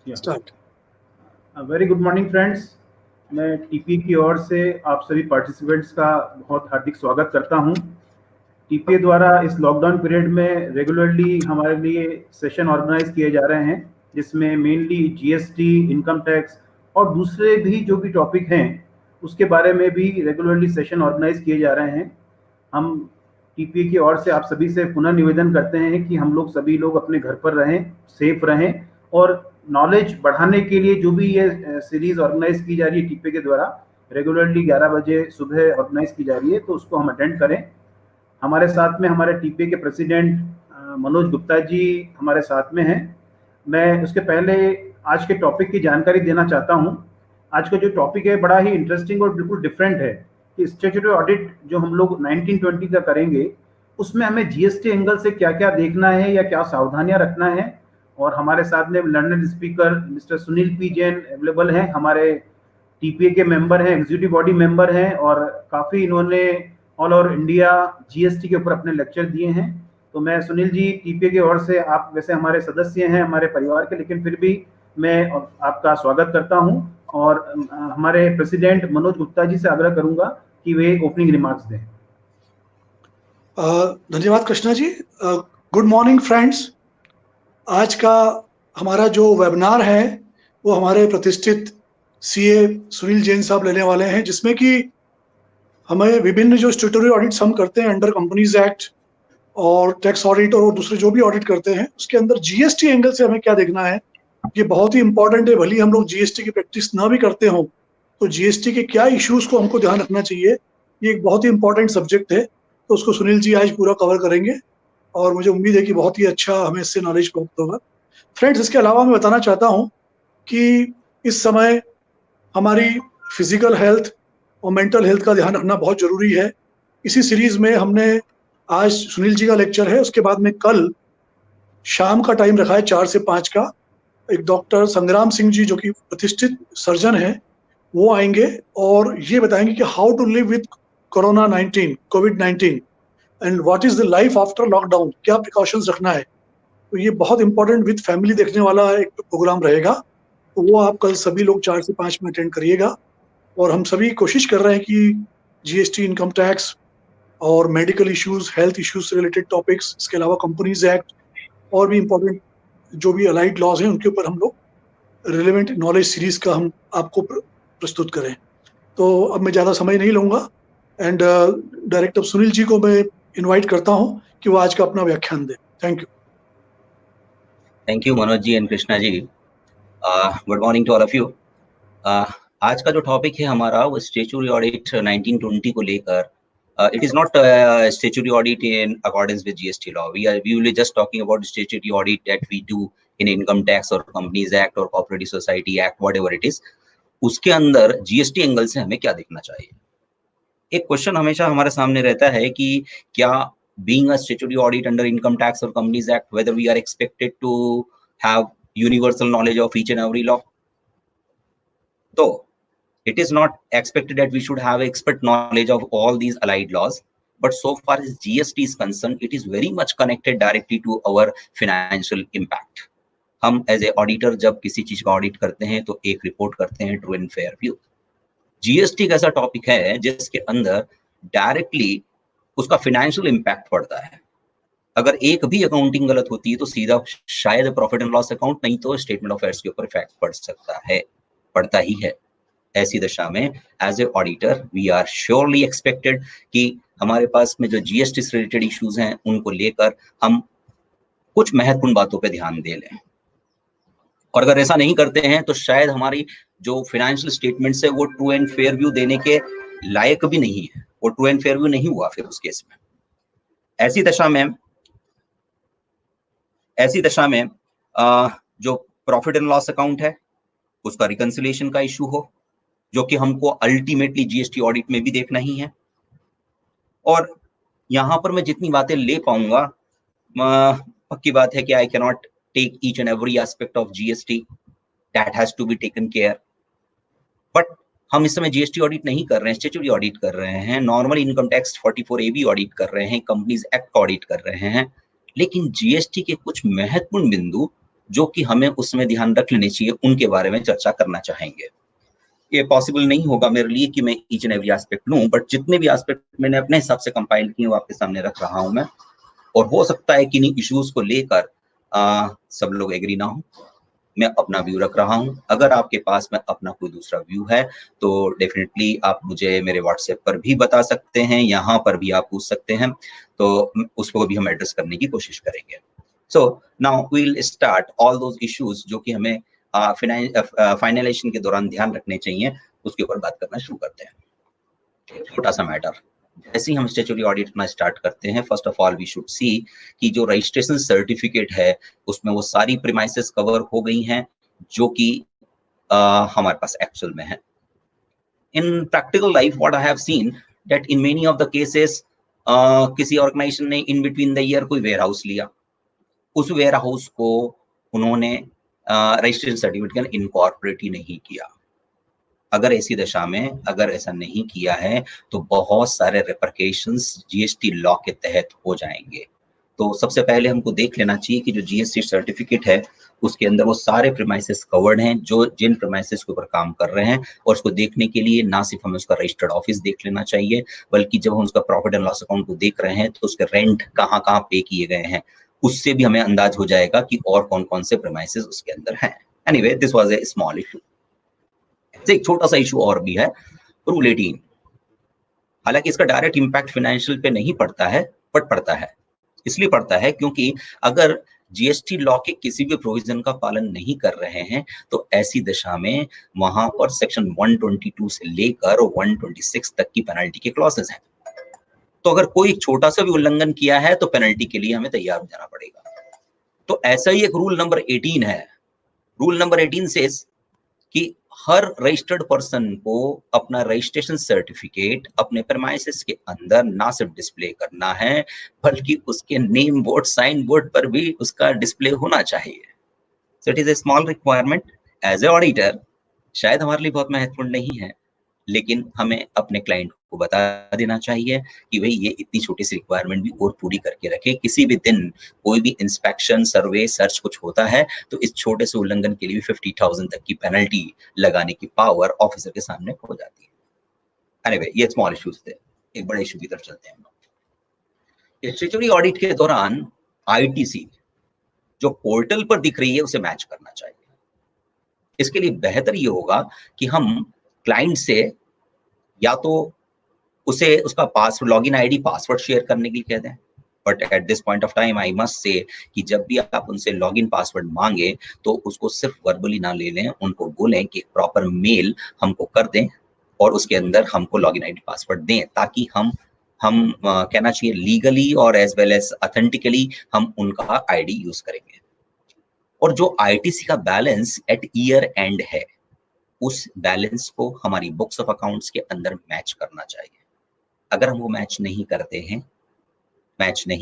Start. Very good morning friends. मैं TPA की ओर से आप सभी पार्टिसिपेंट्स का बहुत हार्दिक स्वागत करता हूं। टीपीए द्वारा इस लॉकडाउन पीरियड में रेगुलरली हमारे लिए सेशन ऑर्गेनाइज किए जा रहे हैं, जिसमें मेनली जीएसटी, इनकम टैक्स और दूसरे भी जो भी टॉपिक हैं उसके बारे में भी रेगुलरली सेशन ऑर्गेनाइज किए जा रहे हैं। हम टीपीए की ओर से आप सभी से पुनः निवेदन करते हैं कि हम लोग सभी लोग अपने घर पर रहें, सेफ रहें और नॉलेज बढ़ाने के लिए जो भी ये सीरीज ऑर्गेनाइज की जा रही है टीपीए के द्वारा, रेगुलरली 11 बजे सुबह ऑर्गेनाइज की जा रही है, तो उसको हम अटेंड करें। हमारे साथ में हमारे टीपीए के प्रेसिडेंट मनोज गुप्ता जी हमारे साथ में हैं। मैं उसके पहले आज के टॉपिक की जानकारी देना चाहता हूं। आज का जो टॉपिक है बड़ा ही इंटरेस्टिंग और बिल्कुल डिफरेंट है कि स्टैट्यूटरी ऑडिट जो हम लोग 1920 का करेंगे, उसमें हमें जीएसटी एंगल से क्या क्या देखना है या क्या सावधानियां रखना है। और हमारे साथ में learner speaker mister Sunil P Jain available हैं, हमारे टीपीए के मेंबर हैं, एग्जीक्यूटिव बॉडी मेंबर हैं और काफ़ी इन्होंने ऑल ओवर इंडिया जीएसटी के ऊपर अपने लेक्चर दिए हैं। तो मैं सुनील जी, टीपीए की ओर से, आप वैसे हमारे सदस्य हैं हमारे परिवार के, लेकिन फिर भी मैं आपका स्वागत करता हूं और हमारे प्रेसिडेंट मनोज गुप्ता जी से आग्रह करूंगा कि वे ओपनिंग रिमार्क्स दें। धन्यवाद Krishna ji. Good morning friends. आज का हमारा जो वेबिनार है वो हमारे प्रतिष्ठित सीए सुनील जैन साहब लेने वाले हैं, जिसमें कि हमें विभिन्न जो स्टैट्यूटरी ऑडिट्स हम करते हैं अंडर कंपनीज एक्ट और टैक्स ऑडिट और दूसरे जो भी ऑडिट करते हैं, उसके अंदर जीएसटी एंगल से हमें क्या देखना है, ये बहुत ही इंपॉर्टेंट है। भले हम लोग जीएसटी की प्रैक्टिस ना भी करते हों तो जीएसटी के क्या इश्यूज को हमको ध्यान रखना चाहिए, ये एक बहुत ही इंपॉर्टेंट सब्जेक्ट है। तो उसको सुनील जी आज पूरा कवर करेंगे और मुझे उम्मीद है कि बहुत ही अच्छा हमें इससे नॉलेज प्राप्त होगा। फ्रेंड्स, इसके अलावा मैं बताना चाहता हूँ कि इस समय हमारी फिजिकल हेल्थ और मेंटल हेल्थ का ध्यान रखना बहुत जरूरी है। इसी सीरीज में हमने आज सुनील जी का लेक्चर है, उसके बाद में कल शाम का टाइम रखा है 4 से 5 का। एक डॉक्टर संग्राम सिंह जी जो कि प्रतिष्ठित सर्जन हैं, वो आएंगे और ये बताएंगे कि हाउ टू लिव विद कोविड-19 and what is the life after lockdown, क्या प्रिकॉशंस रखना है। तो ये बहुत इंपॉर्टेंट विद फैमिली देखने वाला एक प्रोग्राम रहेगा। तो वो आप कल सभी लोग 4 से 5 में अटेंड करिएगा। और हम सभी कोशिश कर रहे हैं कि जीएसटी, इनकम टैक्स और मेडिकल इश्यूज, हेल्थ इश्यूज से रिलेटेड टॉपिक्स, इसके अलावा कंपनीज एक्ट और भी इम्पोर्टेंट जो भी अलाइड लॉज हैं उनके ऊपर हम लोग रिलेवेंट नॉलेज सीरीज का हम आपको प्रस्तुत करें। तो अब मैं ज़्यादा समय नहीं लूँगा एंड डायरेक्टर सुनील जी को मैं इनवाइट करता हूं कि वो आज का अपना व्याख्यान दें। Thank you Manoj ji and Krishna ji. Good morning to all of you. आज का जो टॉपिक है हमारा वो स्टैट्यूटरी ऑडिट 1920 को लेकर। It is not statutory audit in accordance with GST law. We will be just talking about statutory audit that we do in Income Tax or Companies Act or Cooperative Society Act, whatever it is. उसके अंदर GST angle से हमें क्या देखना चाहिए। एक question हमेशा हमारे सामने रहता है कि क्या being a statutory audit under Income Tax or Companies Act, whether we are expected to have universal knowledge of each and every law. तो it is not expected that we should have expert knowledge of all these allied laws, but so far as GST is concerned, it is very much connected directly to our financial impact. हम as a auditor जब किसी चीज का audit करते हैं तो एक report करते हैं true and fair view. GST एक ऐसा टॉपिक है जिसके अंदर डायरेक्टली उसका फाइनेंशियल इम्पैक्ट पड़ता है। अगर एक भी अकाउंटिंग गलत होती है तो सीधा शायद प्रॉफिट एंड लॉस अकाउंट नहीं तो स्टेटमेंट ऑफ अफेयर्स के ऊपर इफेक्ट पड़ सकता है, पड़ता ही है। ऐसी दशा में as a auditor we are surely expected कि हमारे पास में जो जीएसटी से रिलेटेड इश्यूज हैं उनको लेकर हम कुछ महत्वपूर्ण बातों पे ध्यान दे लें। और अगर ऐसा नहीं करते हैं तो शायद हमारी जो फाइनेंशियल स्टेटमेंट्स है वो ट्रू एंड फेयर व्यू देने के लायक भी नहीं है, वो ट्रू एंड फेयर व्यू नहीं हुआ फिर उस केस में। ऐसी दशा में जो प्रॉफिट एंड लॉस अकाउंट है उसका रिकंसिलिएशन का इशू हो, जो कि हमको अल्टीमेटली जीएसटी ऑडिट में भी देखना ही है। और यहां पर मैं जितनी बातें ले पाऊंगा, पक्की बात है कि I can not take each and every aspect of GST, that has to be taken care. But हम इस समय जीएसटी ऑडिट नहीं कर रहे हैं, स्टैट्यूटरी ऑडिट कर रहे हैं, normal income tax 44AB audit कर रहे हैं, कंपनीज एक्ट ऑडिट कर रहे हैं। लेकिन जीएसटी के कुछ महत्वपूर्ण बिंदु जो कि हमें उसमें ध्यान रख लेनी चाहिए, उनके बारे में चर्चा करना चाहेंगे। ये पॉसिबल नहीं होगा मेरे लिए कि मैं ईच एंड एवरी एस्पेक्ट लूं, बट जितने भी एस्पेक्ट मैंने अपने हिसाब से कंपाइल किए वो आपके सामने रख रहा हूं मैं। और हो सकता है कि इन इश्यूज को लेकर सब लोग एग्री ना हो, मैं अपना व्यू रख रहा हूं। अगर आपके पास में अपना कोई दूसरा व्यू है तो डेफिनेटली आप मुझे मेरे व्हाट्सएप पर भी बता सकते हैं, यहाँ पर भी आप पूछ सकते हैं, तो उसको भी हम एड्रेस करने की कोशिश करेंगे। So now we will start all those issues जो कि हमें फाइनलाइजेशन के दौरान ध्यान रखने चाहिए, उसके ऊपर बात करना शुरू करते हैं। छोटा सा मैटर, जैसे ही हम स्टैट्यूटरी ऑडिट करना स्टार्ट करते हैं, first of all we should see कि जो रजिस्ट्रेशन सर्टिफिकेट है उसमें वो सारी प्रीमाइसेस कवर हो गई हैं जो कि हमारे पास एक्चुअल में है। इन practical life what I have seen that in many of the cases किसी ऑर्गेनाइजेशन ने इन बिटवीन द ईयर कोई वेयर हाउस लिया, उस वेयर हाउस को उन्होंने रजिस्ट्रेशन सर्टिफिकेट इनकॉर्पोरेट ही नहीं किया। अगर ऐसी दशा में अगर ऐसा नहीं किया है तो बहुत सारे रिपरकेशंस जीएसटी लॉ के तहत हो जाएंगे। तो सबसे पहले हमको देख लेना चाहिए कि जो जीएसटी सर्टिफिकेट है उसके अंदर वो सारे प्रीमाइसेस कवर्ड हैं जो जिन प्रीमाइसेस के ऊपर काम कर रहे हैं, और उसको देखने के लिए ना सिर्फ हमें उसका रजिस्टर्ड ऑफिस देख लेना चाहिए, बल्कि जब हम उसका प्रॉफिट एंड लॉस अकाउंट को देख रहे हैं तो उसके रेंट कहाँ कहाँ पे किए गए हैं, उससे भी हमें अंदाज हो जाएगा कि और कौन कौन से प्रीमाइसेस उसके अंदर हैं। Anyway, this was a small issue. एक छोटा सा इशू और भी है, रूल 18। हालांकि इसका डायरेक्ट इंपैक्ट फाइनेंशियल पे नहीं पड़ता है, बट पड़ता है। इसलिए पड़ता है क्योंकि अगर जीएसटी लॉ के किसी भी प्रोविजन का पालन नहीं कर रहे हैं तो ऐसी दशा में वहां पर सेक्शन 122 से लेकर 126 तक की पेनल्टी के क्लॉसेस हैं। तो अगर कोई छोटा सा भी उल्लंघन किया है तो पेनल्टी के लिए हमें तैयार हो जाना पड़ेगा। तो ऐसा ही एक रूल नंबर 18 है। रूल नंबर 18 से कि हर रजिस्टर्ड पर्सन को अपना रजिस्ट्रेशन सर्टिफिकेट अपने प्रीमाइसेस के अंदर ना सिर्फ डिस्प्ले करना है बल्कि उसके नेम बोर्ड, साइन बोर्ड पर भी उसका डिस्प्ले होना चाहिए। So it is a small requirement. As a auditor शायद हमारे लिए बहुत महत्वपूर्ण नहीं है, लेकिन हमें अपने क्लाइंट को बता देना चाहिए कि भाई ये इतनी छोटी सी रिक्वायरमेंट भी और पूरी करके रखे। किसी भी दिन कोई भी इंस्पेक्शन, सर्वे, सर्च कुछ होता है तो इस छोटे से उल्लंघन के लिए भी 50,000 तक की पेनल्टी लगाने की पावर ऑफिसर के सामने हो जाती है। एनीवे, ये स्मॉल इश्यूज थे। एक बड़े इशू की तरफ चलते हैं हम लोग। स्टैट्यूटरी ऑडिट के दौरान आईटीसी जो पोर्टल पर दिख रही है उसे मैच करना चाहिए। इसके लिए बेहतर ये होगा कि हम क्लाइंट से या तो उसे उसका password, login ID, password share करने के लिए कह दें, but at this point of time I must say कि जब भी आप उनसे लॉगिन पासवर्ड मांगे तो उसको सिर्फ वर्बली ना ले लें, उनको बोलें कि प्रॉपर मेल हमको कर दें और उसके अंदर हमको लॉगिन आईडी पासवर्ड दें, ताकि हम कहना चाहिए लीगली और एज वेल एज ऑथेंटिकली हम उनका आईडी यूज करेंगे। और जो आईटीसी का बैलेंस एट ईयर एंड है उस बैलेंस को हमारी बुक्स ऑफ अकाउंट्स के अंदर मैच करना चाहिए। अगर हम वो मैच नहीं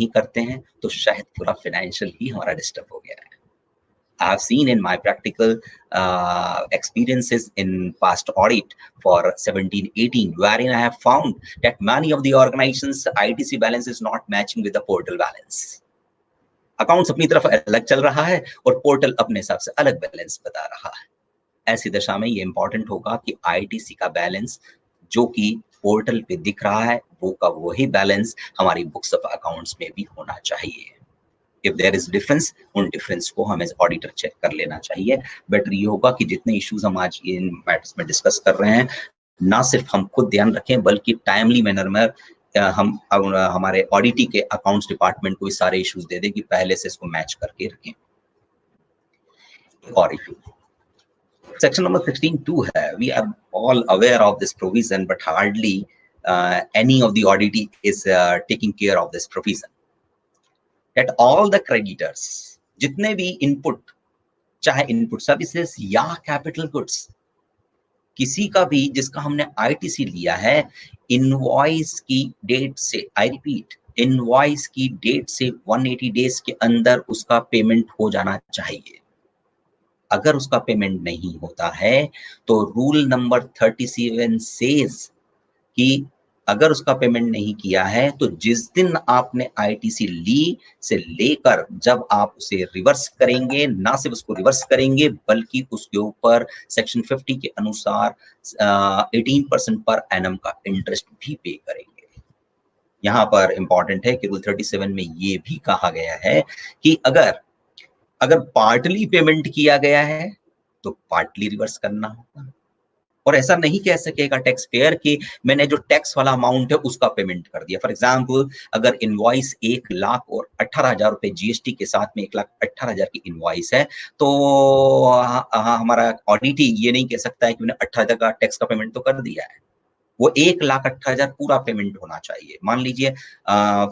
करते हैं तो शायद पूरा फाइनेंशियल ही हमारा डिस्टर्ब हो गया है। I have seen in my practical experiences in past audit for 17-18, wherein I have found that many of the organizations ITC balance is not matching with the portal balance. Accounts अपनी तरफ अलग चल रहा है और पोर्टल अपने हिसाब से अलग बैलेंस बता रहा है। ऐसी दशा में ये इंपॉर्टेंट होगा कि आईटीसी का बैलेंस जो कि पोर्टल पे दिख रहा है वो का वही बैलेंस हमारी बुक्स ऑफ अकाउंट्स में भी होना चाहिए। इफ देयर इज डिफरेंस, उन डिफरेंस को हमें ऑडिटर चेक कर लेना चाहिए। बेटर ये होगा कि जितने इश्यूज हम आज इन मैटर्स में डिस्कस कर रहे हैं ना सिर्फ हम खुद ध्यान रखें बल्कि टाइमली मैनर में हम हमारे ऑडिटी के अकाउंट्स डिपार्टमेंट को भी सारे इश्यूज दे दें कि पहले से इसको मैच करके रखें। और इशू सेक्शन नंबर 16(2 है। We are all aware of this provision, but hardly any of the auditee is taking care of this provision. That all the creditors, जितने भी इनपुट, चाहे इनपुट सर्विसेज या कैपिटल गुड्स, किसी का भी जिसका हमने आईटीसी लिया है, इनवॉइस की डेट से, आई रिपीट, इनवॉइस की डेट से 180 डेज के अंदर उसका पेमेंट हो जाना चाहिए। अगर उसका पेमेंट नहीं होता है तो रूल नंबर 37 सेज कि अगर उसका पेमेंट नहीं किया है तो जिस दिन आपने आईटीसी ली से लेकर जब आप उसे रिवर्स करेंगे, ना सिर्फ उसको रिवर्स करेंगे बल्कि उसके ऊपर सेक्शन 50 के अनुसार 18% पर एनम का इंटरेस्ट भी पे करेंगे। यहाँ पर इंपॉर्टेंट है कि रूल 37 में ये भी कहा गया है कि अगर पार्टली पेमेंट किया गया है तो पार्टली रिवर्स करना होगा, और ऐसा नहीं कह सकेगा टैक्स पेयर कि मैंने जो टैक्स वाला अमाउंट है उसका पेमेंट कर दिया। फॉर एग्जांपल, अगर इनवॉइस 1,18,000 रुपए जीएसटी के साथ में 1,18,000 की इनवॉइस है तो हमारा ऑडिट ये नहीं कह सकता है कि मैंने 18,000 का टैक्स का पेमेंट तो कर दिया है, वो 1,18,000 पूरा पेमेंट होना चाहिए। मान लीजिए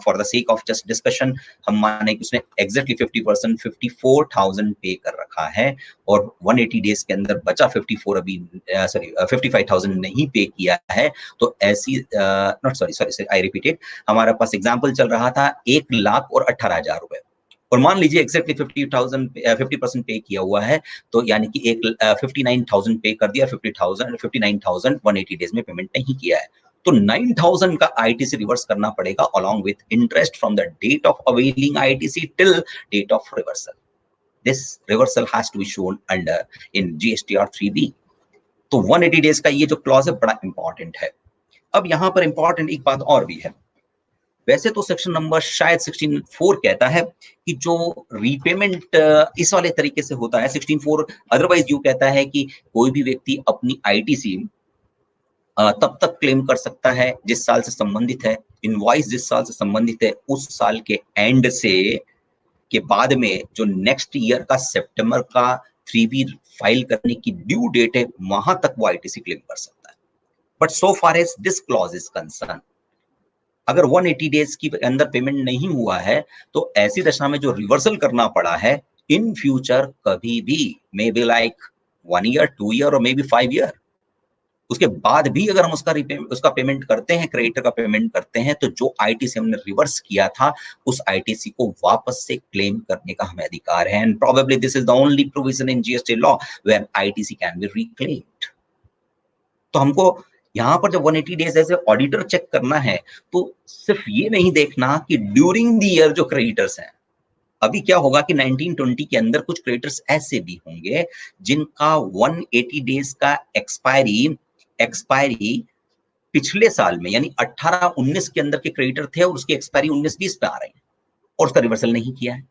for the sake of just discussion हम माने कि उसने एग्जैक्टली 50% 54,000 पे कर रखा है और 180 डेज के अंदर बचा 54 अभी 55,000 नहीं पे किया है, तो ऐसी नॉट सॉरी आई रिपीटेड, हमारे पास एग्जांपल चल रहा था 1,18,000 रुपए और मान लीजिए एग्जैक्टली 50% पे किया हुआ है, तो यानी कि 59,000 पे कर दिया, 59,000 180 डेज में पेमेंट नहीं किया है, तो 9,000 का आईटीसी रिवर्स करना पड़ेगा along with interest from the date of availing ITC till date of reversal. This reversal has to be shown under in GSTR 3B. तो 180 डेज का ये जो क्लॉज है बड़ा इंपॉर्टेंट है। अब यहाँ पर इंपॉर्टेंट एक बात और भी है, वैसे तो सेक्शन नंबर शायद 16(4) कहता है कि जो रीपेमेंट इस वाले तरीके से होता है, 16(4) अदरवाइज यू कहता है कि कोई भी व्यक्ति अपनी आईटीसी तब तक क्लेम कर सकता है जिस साल से संबंधित है, इनवॉइस जिस साल से संबंधित है उस साल के एंड से के बाद में जो नेक्स्ट ईयर का सितंबर का 3B फाइल करने की ड्यू डेट है वहां तक वो आईटीसी क्लेम कर सकता है। But so far as this clause is concern, अगर 180 डेज की अंदर पेमेंट नहीं हुआ है तो ऐसी दशा में जो रिवर्सल करना पड़ा है इन फ्यूचर कभी भी, may be like 1 year 2 year और मे बी 5 ईयर, उसके बाद भी अगर हम उसका पेमेंट करते हैं, क्रेडिटर का पेमेंट करते हैं, तो जो आईटीसी हमने रिवर्स किया था उस आईटीसी को वापस से क्लेम करने का हमें अधिकार है। And probably this is the only provision in GST law where ITC can be reclaimed. तो हमको यहाँ पर जब 180 डेज ऐसे ऑडिटर चेक करना है तो सिर्फ ये नहीं देखना कि ड्यूरिंग द ईयर जो क्रेडिटर्स हैं, अभी क्या होगा कि 1920 के अंदर कुछ क्रेडिटर्स ऐसे भी होंगे जिनका 180 डेज का एक्सपायरी पिछले साल में यानी 18-19 के अंदर के क्रेडिटर थे और उसकी एक्सपायरी 19-20 पे आ रही है और उसका रिवर्सल नहीं किया है,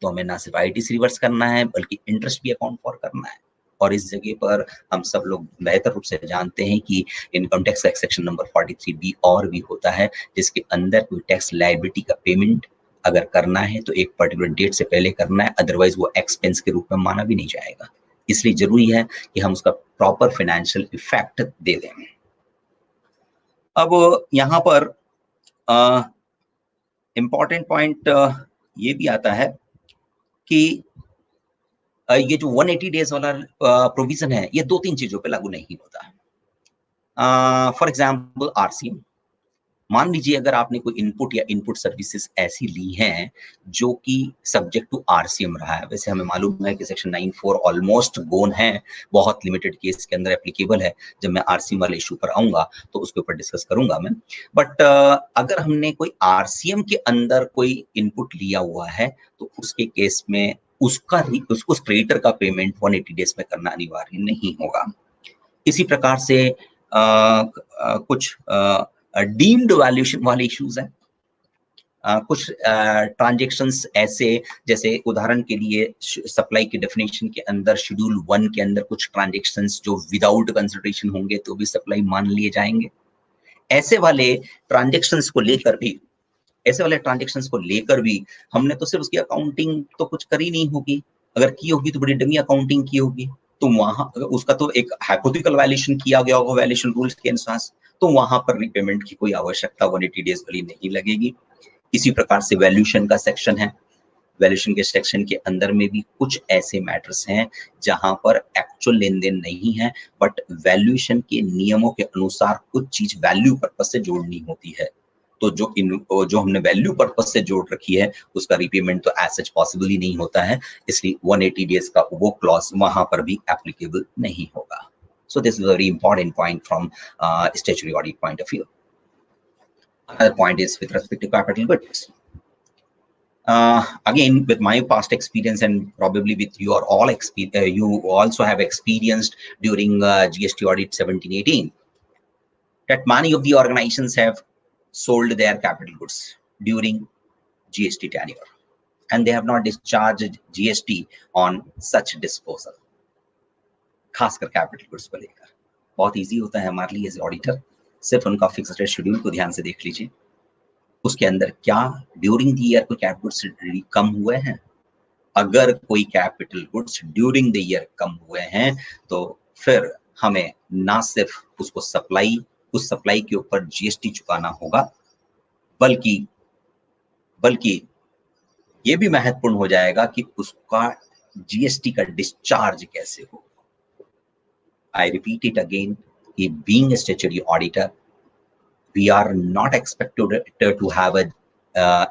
तो हमें ना सिर्फ आईटीसी रिवर्स करना है बल्कि इंटरेस्ट भी अकाउंट फॉर करना है। और इस जगह पर हम सब लोग बेहतर रूप से जानते हैं कि इनकम टैक्स का सेक्शन नंबर 43B और भी होता है जिसके अंदर कोई टैक्स लायबिलिटी का पेमेंट अगर करना है तो एक पर्टिकुलर डेट से पहले करना है, अदरवाइज वो एक्सपेंस के रूप में माना भी नहीं जाएगा। इसलिए जरूरी है कि हम उसका प्रॉपर फाइनेंशियल इफेक्ट दे दें। अब यहाँ पर इंपॉर्टेंट पॉइंट ये भी आता है कि ये जो 180 डेज वाला प्रोविजन है ये 2-3 चीजों पे लागू नहीं होता। फॉर एग्जांपल आरसीएम, मान लीजिए अगर आपने कोई इनपुट या इनपुट सर्विसेज ऐसी ली हैं जो कि सब्जेक्ट टू आरसीएम रहा है, वैसे हमें मालूम है कि सेक्शन 9(4) ऑलमोस्ट गोन है, बहुत लिमिटेड केस के अंदर एप्लीकेबल है। जब मैं आरसीएम वाले इशू पर आऊंगा तो उसके ऊपर डिस्कस करूंगा मैं। बट अगर हमने कोई आरसीएम के अंदर कोई इनपुट लिया हुआ है तो उसके केस में उसको क्रेडिटर का पेमेंट 180 डेज में करना अनिवार्य नहीं होगा। इसी प्रकार से कुछ डीम्ड वैल्यूएशन वाले इश्यूज हैं, कुछ ट्रांजैक्शंस ऐसे जैसे उदाहरण के लिए सप्लाई की डेफिनेशन के अंदर शेड्यूल 1 के अंदर कुछ ट्रांजैक्शंस जो विदाउट कंसिडरेशन होंगे तो भी सप्लाई मान लिए जाएंगे। ऐसे वाले ट्रांजैक्शंस को लेकर भी हमने तो सिर्फ उसकी अकाउंटिंग तो कुछ करी नहीं होगी, अगर की होगी तो बड़ी डमी अकाउंटिंग की होगी, तो वहां उसका तो एक हाइपोथेटिकल वैल्यूएशन किया गया होगा वैल्यूएशन रूल्स के अनुसार, तो वहां पर रीपेमेंट की कोई आवश्यकता 180 डेज वाली नहीं लगेगी। इसी प्रकार से वैल्यूएशन का सेक्शन है, वैल्यूएशन के सेक्शन के अंदर में भी कुछ ऐसे मैटर्स हैं जहां पर एक्चुअल लेन देन नहीं है बट वैल्यूएशन के नियमों के अनुसार कुछ चीज वैल्यू पर्पस से जोड़नी होती है, तो जो हमने वैल्यू पर्पस से जोड़ रखी है उसका रीपेमेंट तो एज सच पॉसिबल ही नहीं होता है, इसलिए 180 डेज का वो क्लॉज वहां पर भी एप्लीकेबल नहीं होगा। So this is a very important point from statutory audit point of view. Another point is with respect to capital goods. Again, with my past experience and probably with your all experience, you also have experienced during GST audit 17-18 that many of the organizations have sold their capital goods during GST tenure, and they have not discharged GST on such disposal. खासकर capital goods को लेकर बहुत easy होता है हमारे लिए as auditor, सिर्फ उनका फिक्स्ड रेट शेड्यूल को ध्यान से देख लीजिए, उसके अंदर क्या ड्यूरिंग द ईयर कोई कैपिटल गुड्स कम हुए हैं। अगर कोई capital goods during the year कम हुए हैं तो फिर हमें ना सिर्फ उसको उस सप्लाई के ऊपर जीएसटी चुकाना होगा, बल्कि ये भी महत्वपूर्ण हो जाएगा कि उसका जीएसटी का डिस्चार्ज कैसे हो। I repeat it again, being a statutory auditor, we are not expected to have a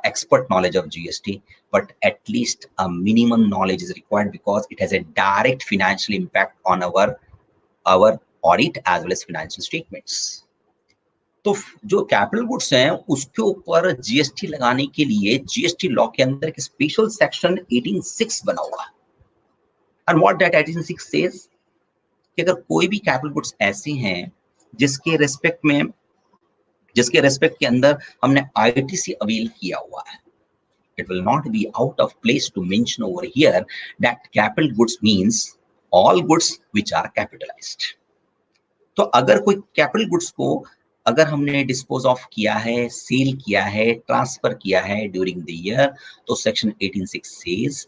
expert knowledge of GST, but at least a minimum knowledge is required because it has a direct financial impact on our audit as well as financial statements. तो जो capital goods हैं उसके ऊपर GST लगाने के लिए GST law के अंदर एक स्पेशल सेक्शन 18(6) बना हुआ है। एंड व्हाट दैट 18(6) सेज कि अगर कोई भी कैपिटल गुड्स ऐसे हैं जिसके रेस्पेक्ट के अंदर हमने आईटीसी अवेल किया हुआ है, it will not be out of place to mention over here that capital goods means all goods which are capitalized. तो अगर कोई कैपिटल गुड्स को अगर हमने डिस्पोज ऑफ किया है, सेल किया है, ट्रांसफर किया है ड्यूरिंग द ईयर, तो सेक्शन 18(6) सेज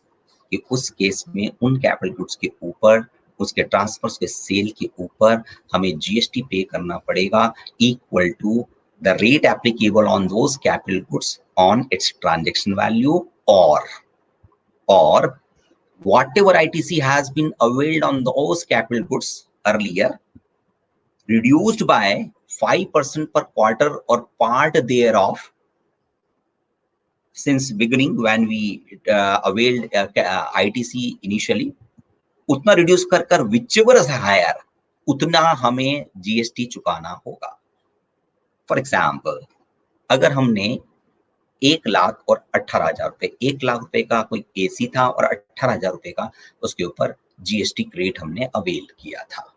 कि उस केस में उन कैपिटल गुड्स के ऊपर, उसके ट्रांसफर के सेल के ऊपर हमें जीएसटी पे करना पड़ेगा equal to the rate applicable on those capital goods on its transaction value or whatever ITC has been availed on those capital goods earlier, reduced by 5% per quarter or part thereof since beginning when we availed ITC initially, उतना reduce कर whichever is higher उतना हमें GST चुकाना होगा। For example, अगर हमने 1,18,000 रुपए, 1 लाख रुपए का कोई एसी था और 18,000 रुपए का उसके ऊपर जीएसटी क्रेडिट हमने अवेल किया था।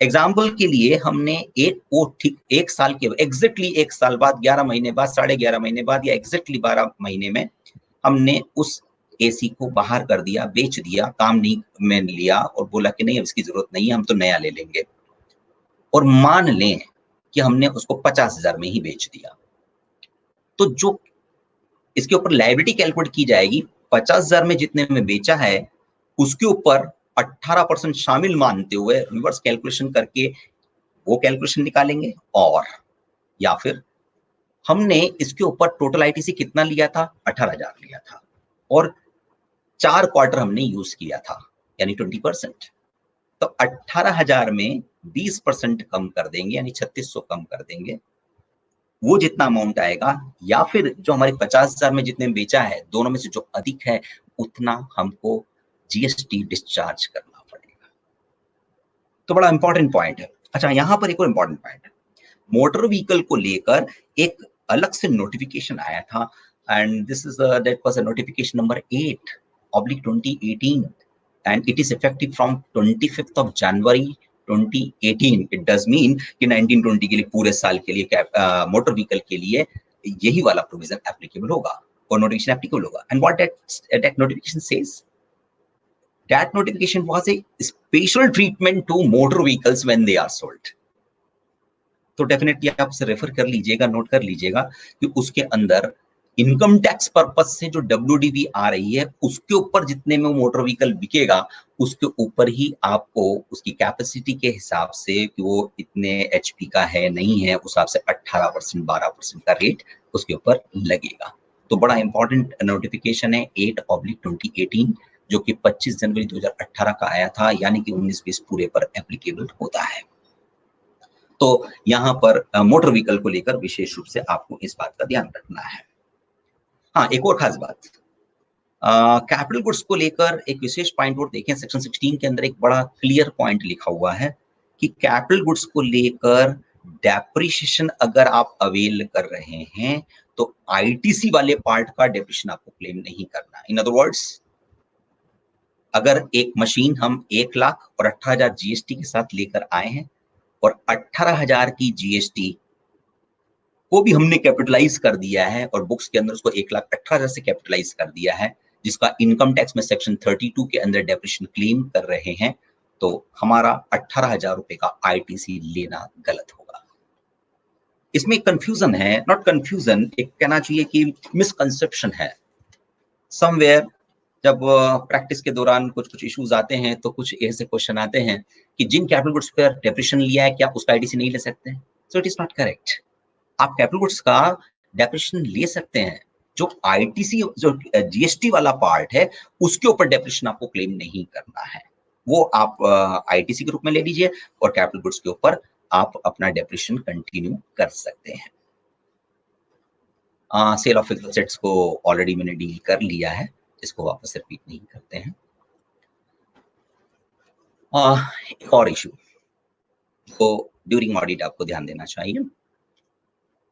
एग्जाम्पल के लिए हमने एक साल के एग्जैक्टली 1 साल बाद, 11 महीने बाद, 11.5 महीने बाद या एग्जैक्टली 12 महीने में हमने उस एसी को बाहर कर दिया, बेच दिया, काम नहीं में लिया और बोला कि नहीं अब इसकी जरूरत नहीं है, हम तो नया ले लेंगे। और मान लें कि हमने उसको 50,000 में ही बेच दिया, तो जो इसके ऊपर लायबिलिटी कैलकुलेट की जाएगी 50,000 में जितने में बेचा है उसके ऊपर 18% शामिल मानते हुए रिवर्स कैलकुलेशन करके वो कैलकुलेशन निकालेंगे। और या फिर हमने इसके ऊपर टोटल आईटीसी कितना लिया था, 18,000 लिया था और 4 क्वार्टर हमने यूज किया था यानी 20%, तो 18,000 में 20% कम कर देंगे यानी 3600 कम कर देंगे, वो जितना अमाउंट आएगा, या फिर जो हमारे 50,000 में जितने बेचा है दोनों में से जो अधिक है उतना हमको जीएसटी डिस्चार्ज करना पड़ेगा। तो बड़ा इंपॉर्टेंट पॉइंट है। अच्छा, यहाँ पर एक और इंपॉर्टेंट पॉइंट है, मोटर व्हीकल को लेकर एक अलग से नोटिफिकेशन आया था and this is that was a notification number 8/2018 and it is effective from 25th of January 2018. It does mean कि 1920 के लिए पूरे साल के लिए मोटर व्हीकल के लिए यही वाला प्रोविजन एप्लीकेबल होगा और नोटिफिकेशन एप्लीकेबल होगा। And what that notification says, that notification was a special treatment to motor vehicles when they are sold. तो डेफिनेटली आप उसे रेफर कर लीजिएगा, नोट कर लीजिएगा कि उसके अंदर इनकम टैक्स पर्पज से जो WDV आ रही है उसके ऊपर जितने में मोटर व्हीकल बिकेगा उसके ऊपर ही आपको उसकी कैपेसिटी के हिसाब से कि वो इतने HP का है नहीं है उस हिसाब से 18% 12% का रेट उसके ऊपर लगेगा। तो बड़ा इंपॉर्टेंट नोटिफिकेशन है 8/2018 जो कि 25 जनवरी 2018 का आया था, यानी कि 19-20 पूरे पर एप्लीकेबल होता है। तो यहाँ पर मोटर व्हीकल को लेकर विशेष रूप से आपको इस बात का ध्यान रखना है। हाँ, एक और खास बात, कैपिटल गुड्स को लेकर एक विशेष पॉइंट और देखें, सेक्शन 16 के अंदर एक बड़ा क्लियर पॉइंट लिखा हुआ है कि कैपिटल गुड्स को लेकर डेप्रिशिएशन अगर आप अवेल कर रहे हैं तो आईटीसी वाले पार्ट का डेप्रिशिएशन आपको क्लेम नहीं करना। इन अदर वर्ड्स, अगर एक मशीन हम 1 लाख और 18,000 जीएसटी के साथ लेकर आए हैं और 18,000 की जीएसटी को भी हमने कैपिटलाइज कर दिया है और बुक्स के अंदर उसको 1,18,000 से कैपिटलाइज कर दिया है, जिसका इनकम टैक्स में सेक्शन 32 के अंदर डेप्रिशिएशन क्लेम कर रहे हैं, तो हमारा 18,000 रुपए का आईटीसी लेना गलत होगा। इसमें एक कंफ्यूजन है, नॉट कंफ्यूजन, एक कहना चाहिए कि मिसकंसेप्शन है। समवेयर जब प्रैक्टिस के दौरान कुछ इश्यूज आते हैं तो कुछ ऐसे क्वेश्चन आते हैं कि जिन कैपिटल गुड्स पर डेप्रिशिएशन लिया है क्या उसका आईटीसी नहीं ले सकते? सो इट इज नॉट करेक्ट। आप कैपिटल गुड्स का डेप्रिशिएशन ले सकते हैं, जो आईटीसी जो जीएसटी वाला पार्ट है उसके ऊपर डेप्रिशिएशन आपको क्लेम नहीं करना है, वो आप आईटीसी के रूप में ले लीजिए और कैपिटल गुड्स के ऊपर आप अपना डेप्रिशिएशन कंटिन्यू कर सकते हैं। सेल ऑफ फिक्स्ड एसेट्स को ऑलरेडी मैंने डील कर लिया है, इसको वापस रिपीट नहीं करते हैं। एक और इशू तो ड्यूरिंग ऑडिट आपको ध्यान देना चाहिए।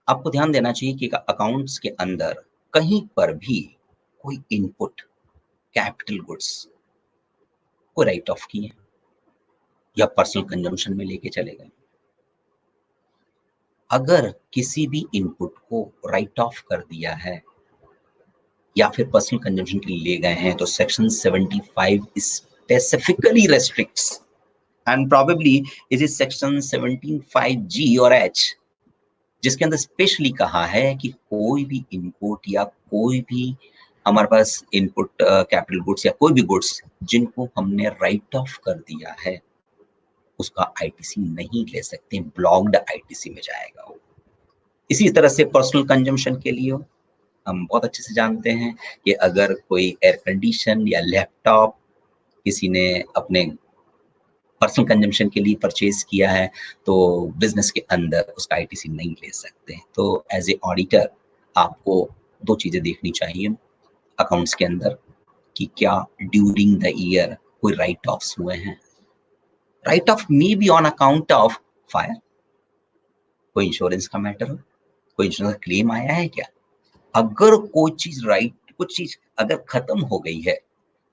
आपको ध्यान देना चाहिए कि अकाउंट्स के अंदर कहीं पर भी कोई इनपुट कैपिटल गुड्स को राइट ऑफ किए या पर्सनल कंजम्पशन में लेके चले गए। अगर किसी भी इनपुट को राइट ऑफ कर दिया है या फिर पर्सनल कंजम्पशन के लिए ले गए हैं तो section 75 specifically restricts and probably it is section 17(5)(g) और h, जिसके अंदर स्पेशली कहा है कि कोई भी इनपुट या कोई भी हमारे पास इनपुट कैपिटल गुड्स या कोई भी गुड्स जिनको हमने राइट ऑफ कर दिया है उसका आईटीसी नहीं ले सकते, ब्लॉक्ड आईटीसी में जाएगा वो। इसी तरह से पर्सनल कंजम्पशन के लिए हम बहुत अच्छे से जानते हैं कि अगर कोई एयर कंडीशन या लैपटॉप किसी ने अपने पर्सनल कंजम्पशन के लिए परचेज किया है तो बिजनेस के अंदर उसका आईटीसी नहीं ले सकते। तो एज ए ऑडिटर आपको 2 चीजें देखनी चाहिए अकाउंट्स के अंदर कि क्या ड्यूरिंग द ईयर कोई राइट ऑफ्स हुए हैं। Right of may be on account of fire, कोई इंश्योरेंस का मैटर हो, कोई इंश्योरेंस क्लेम आया है क्या। अगर कोई चीज कुछ चीज अगर खत्म हो गई है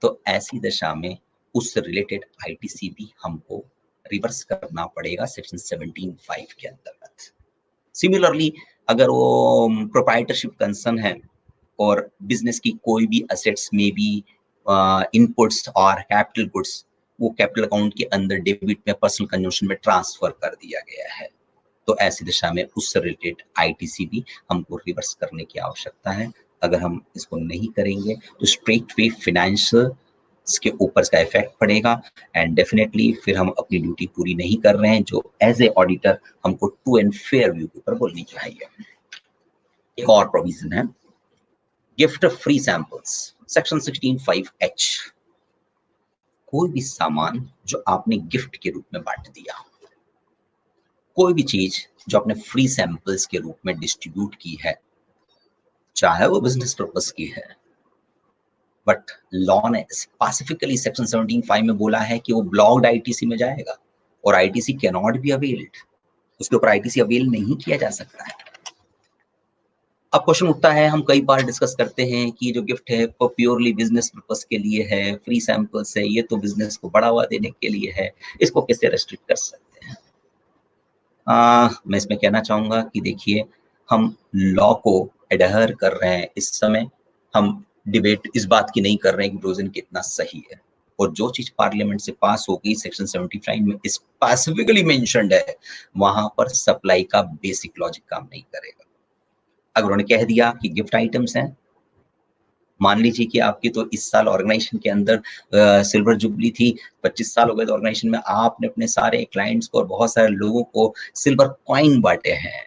तो ऐसी दशा में उससे रिलेटेड आईटीसी भी हमको रिवर्स करना पड़ेगा सेक्शन 17(5) के अंतर्गत। सिमिलरली अगर वो प्रोप्राइटरशिप कंसर्न है और बिजनेस की कोई भी असेट्स में भी इनपुट्स और कैपिटल गुड्स वो कैपिटल अकाउंट के अंदर डेबिट में पर्सनल कंजम्पशन में ट्रांसफर कर दिया गया है तो ऐसी दिशा में उससे रिलेटेड आईटीसी भी हमको रिवर्स करने की आवश्यकता है। अगर हम इसको नहीं करेंगे तो स्ट्रेट वे फाइनेंशियल के ऊपर इसका इफेक्ट पड़ेगा एंड डेफिनेटली फिर हम अपनी ड्यूटी पूरी नहीं कर रहे हैं जो एज ए ऑडिटर हमको ट्रू एंड फेयर व्यू के ऊपर बोलनी चाहिए। एक और प्रोविजन है gift free samples, section 16(5)(h). कोई भी सामान जो आपने गिफ्ट के रूप में बांट दिया, कोई भी चीज जो आपने फ्री सैंपल्स के रूप में डिस्ट्रीब्यूट की है, चाहे वो बिजनेस पर्पस की है, बट लॉ ने स्पेसिफिकली सेक्शन 17(5) में बोला है कि वो ब्लॉक्ड आईटीसी में जाएगा और ITC can not be availed, उसके ऊपर आईटीसी अवेल नहीं किया जा सकता है। अब क्वेश्चन उठता है, हम कई बार डिस्कस करते हैं कि जो गिफ्ट है वो प्योरली बिजनेस पर्पस के लिए है, फ्री सैंपल्स है, ये तो बिजनेस को बढ़ावा देने के लिए है, इसको कैसे रेस्ट्रिक्ट कर सकते हैं। मैं इसमें कहना चाहूंगा कि देखिए हम लॉ को एडहर कर रहे हैं, इस समय हम डिबेट इस बात की नहीं कर रहे हैं कि प्रोविजन कितना सही है, और जो चीज पार्लियामेंट से पास हो गई सेक्शन 75 में स्पेसिफिकली मेंशन्ड है वहां पर सप्लाई का बेसिक लॉजिक काम नहीं करेगा। अगर उन्होंने कह दिया कि गिफ्ट आइटम्स हैं, मान लीजिए कि आपकी तो इस साल ऑर्गेनाइजेशन के अंदर सिल्वर जुबली थी, 25 साल हो गए तो ऑर्गेनाइजेशन में आपने अपने सारे क्लाइंट्स को और बहुत सारे लोगों को सिल्वर कॉइन बांटे हैं,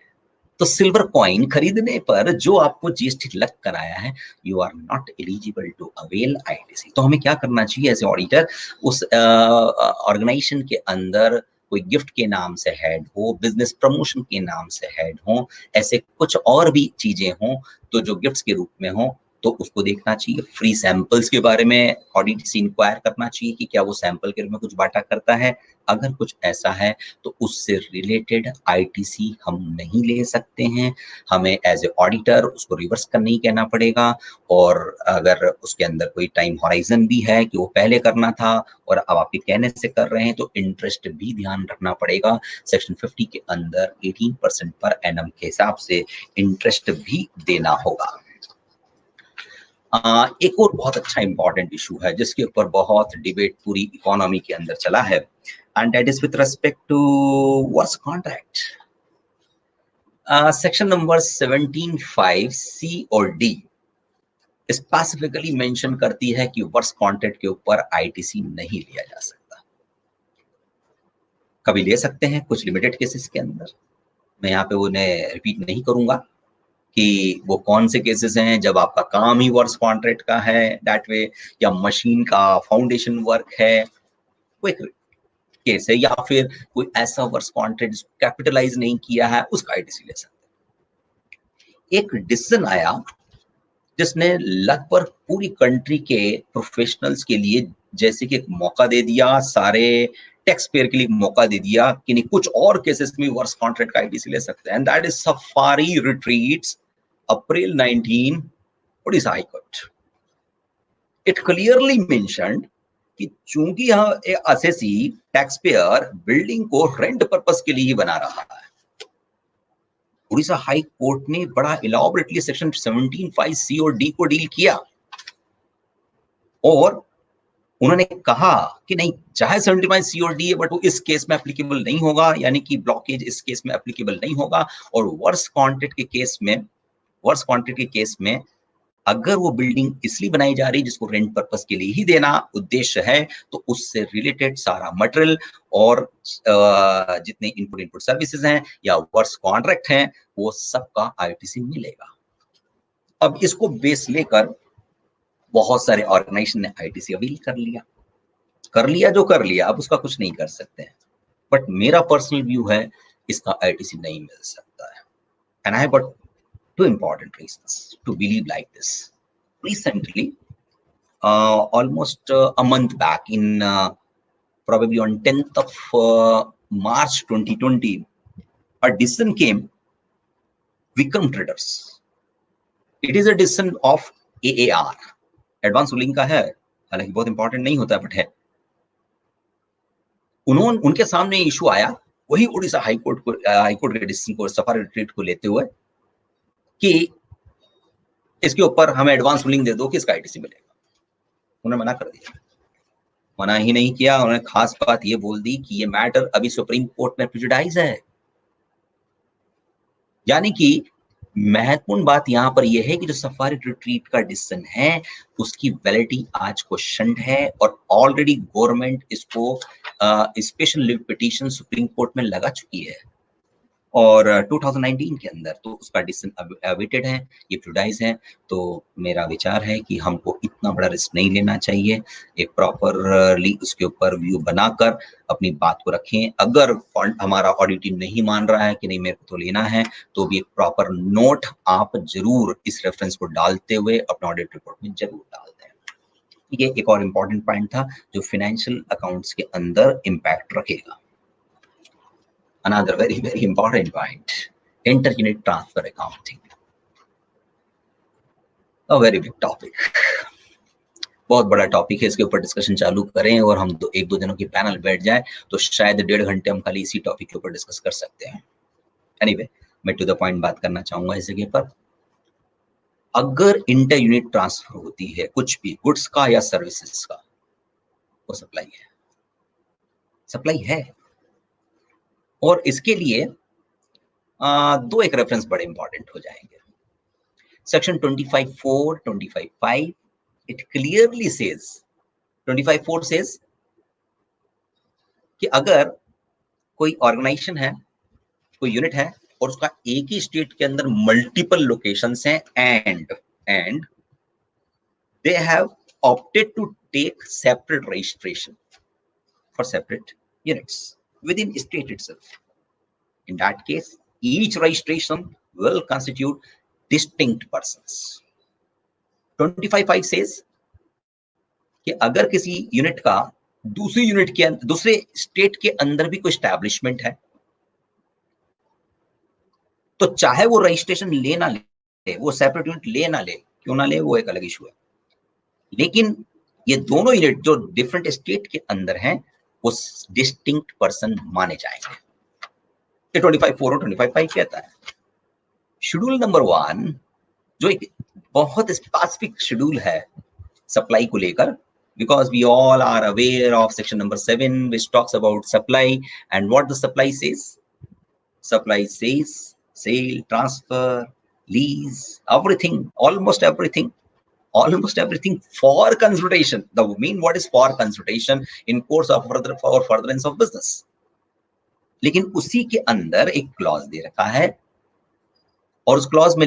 तो सिल्वर कॉइन खरीदने पर जो आपको जीएसटी लग कर आया है you are not eligible to avail ITC. तो हमें क्या करना चाहिए एज ए ऑडिटर, उस ऑर्गेनाइजेशन के अंदर कोई गिफ्ट के नाम से हेड हो, बिजनेस प्रमोशन के नाम से हेड हो, ऐसे कुछ और भी चीजें हों तो जो गिफ्ट्स के रूप में हो, तो उसको देखना चाहिए। फ्री सैंपल्स के बारे में ऑडिट से इंक्वायर करना चाहिए कि क्या वो सैंपल के रूप में कुछ बाटा करता है। अगर कुछ ऐसा है तो उससे रिलेटेड आईटीसी हम नहीं ले सकते हैं, हमें एज ए ऑडिटर उसको रिवर्स करने ही कहना पड़ेगा। और अगर उसके अंदर कोई टाइम हॉराइजन भी है कि वो पहले करना था और अब आपके कहने से कर रहे हैं, तो इंटरेस्ट भी ध्यान रखना पड़ेगा। सेक्शन 50 के अंदर 18% पर एनम के हिसाब से इंटरेस्ट भी देना होगा। एक और बहुत अच्छा इंपॉर्टेंट इशू है जिसके ऊपर बहुत डिबेट पूरी इकोनॉमी के अंदर चला है, and that is with respect to works contract. Section number 17(5) C और डी स्पेसिफिकली मेंशन करती है कि वर्क्स कॉन्ट्रैक्ट के ऊपर आईटीसी नहीं लिया जा सकता। कभी ले सकते हैं कुछ लिमिटेड केसेस के अंदर, मैं यहाँ पे उन्हें रिपीट नहीं करूंगा कि वो कौन से केसेस हैं जब आपका काम ही वर्क्स कॉन्ट्रैक्ट का है दैट वे, या मशीन का फाउंडेशन वर्क है, कोई केस है, या फिर कोई ऐसा वर्क्स कॉन्ट्रैक्ट कैपिटलाइज नहीं किया है, उसका आईटीसी ले सकते हैं। एक डिसीजन आया जिसने लगभग पूरी कंट्री के प्रोफेशनल्स के लिए जैसे कि एक मौका दे दिया, सारे टैक्स पेयर के लिए मौका दे दिया कि नहीं कुछ और केसेस में वर्क्स कॉन्ट्रैक्ट का आईटीसी ले सकते हैं, and that is safari retreats April 19 Odisha high court. It clearly mentioned कि चूंकि यह असेसी टैक्स पेयर बिल्डिंग को रेंट पर्पस के लिए ही बना रहा है, उड़ीसा हाई कोर्ट ने बड़ा इलैबोरेटली सेक्शन 17(5) सी और डी को डील किया और उन्होंने कहा कि नहीं चाहे 75 सी और डी है बट वो इस केस में एप्लीकेबल नहीं होगा, यानी कि ब्लॉकेज इस केस में एप्लीकेबल नहीं होगा। और वर्क्स कॉन्ट्रैक्ट के केस में अगर वो बिल्डिंग इसलिए बनाई जा रही है जिसको रेंट पर्पस के लिए ही देना उद्देश्य है, तो उससे रिलेटेड सारा मटेरियल और जितने इनपुट सर्विसेज हैं या वर्क्स कॉन्ट्रैक्ट हैं वो सबका आईटीसी मिलेगा। अब इसको बेस लेकर बहुत सारे ऑर्गेनाइजेशन ने आईटीसी अवील कर लिया, अब उसका कुछ नहीं कर सकते हैं। बट मेरा पर्सनल व्यू है इसका आईटीसी नहीं मिल सकता है, and I have got two important reasons to believe like this. Recently, almost a month back, in probably on 10th of March 2020, a decision came, Vikram Traders. It is a decision of AAR, advance ruling का है, हालांकि बहुत important नहीं होता but है। उनके सामने issue आया वही उड़ीसा हाईकोर्ट के डिसीजन को सफारी रिट्रीट को लेते हुए कि इसके ऊपर हमें एडवांस रूलिंग दे दो कि इसका आईटीसी मिलेगा। उन्होंने मना कर दिया, मना ही नहीं किया। उन्होंने खास बात ये बोल दी कि ये मैटर अभी सुप्रीम कोर्ट में प्रेजुडाइज है, यानी कि महत्वपूर्ण बात यहां पर यह है कि जो सफारी रिट्रीट का डिसीजन है उसकी वैलिडिटी आज क्वेश्चनड है और ऑलरेडी गवर्नमेंट इसको special live petition supreme court में लगा चुकी है और 2019 के अंदर, तो उसका डिसीजन अवेटेड है, ये प्रेजुडाइज है। तो मेरा विचार है कि हमको इतना बड़ा रिस्क नहीं लेना चाहिए, एक प्रॉपरली उसके ऊपर व्यू बनाकर अपनी बात को रखें। अगर हमारा ऑडिट नहीं मान रहा है कि नहीं मेरे को तो लेना है, तो भी एक प्रॉपर नोट आप जरूर इस रेफरेंस को डालते हुए अपने ऑडिट रिपोर्ट में जरूर डाल दें। ये एक और इम्पॉर्टेंट पॉइंट था जो फाइनेंशियल अकाउंट्स के अंदर इम्पैक्ट रखेगा। Another very, very important point, inter-unit transfer accounting. A very big topic. बहुत बड़ा टॉपिक है, इसके ऊपर डिस्कशन चालू करें और हम एक दो दिनों की पैनल बैठ जाए तो शायद 1.5 घंटे हम खाली इसी टॉपिक के ऊपर डिस्कस कर सकते हैं। एनीवे, मैं टू द पॉइंट बात करना चाहूंगा इस जगह पर। अगर इंटर यूनिट ट्रांसफर होती है कुछ भी गुड्स का या सर्विसेज का, वो सप्लाई है। और इसके लिए दो एक रेफरेंस बड़े इंपॉर्टेंट हो जाएंगे। Section 25(4), 25(5) it clearly says, 25(4) says कि अगर कोई ऑर्गेनाइजेशन है, कोई यूनिट है और उसका एक ही स्टेट के अंदर मल्टीपल लोकेशंस हैं and they have opted to take separate registration for separate units within state itself. In that case, each registration will constitute distinct persons. 25(5) says कि अगर किसी यूनिट का दूसरी यूनिट के दूसरे स्टेट के अंदर भी कोई एस्टैब्लिशमेंट है तो चाहे वो रजिस्ट्रेशन ले ना ले, वो सेपरेट यूनिट ले ना ले, क्यों ना ले वो एक अलग इशू है, लेकिन ये दोनों यूनिट जो डिफरेंट स्टेट के अंदर हैं वो डिस्टिंक्ट पर्सन माने जाएंगे। ये 25(4) और 25(5) कहता है। शेड्यूल नंबर 1 जो एक बहुत स्पेसिफिक शेड्यूल है सप्लाई को लेकर, because we all are aware of section number 7 which talks about supply, and what the supply says? Supply says sale, transfer, lease, everything, almost everything for consultation. The main word is for consultation in course of furtherance of business. लेकिन उसी के अंदर एक clause दे रखा है और उस clause में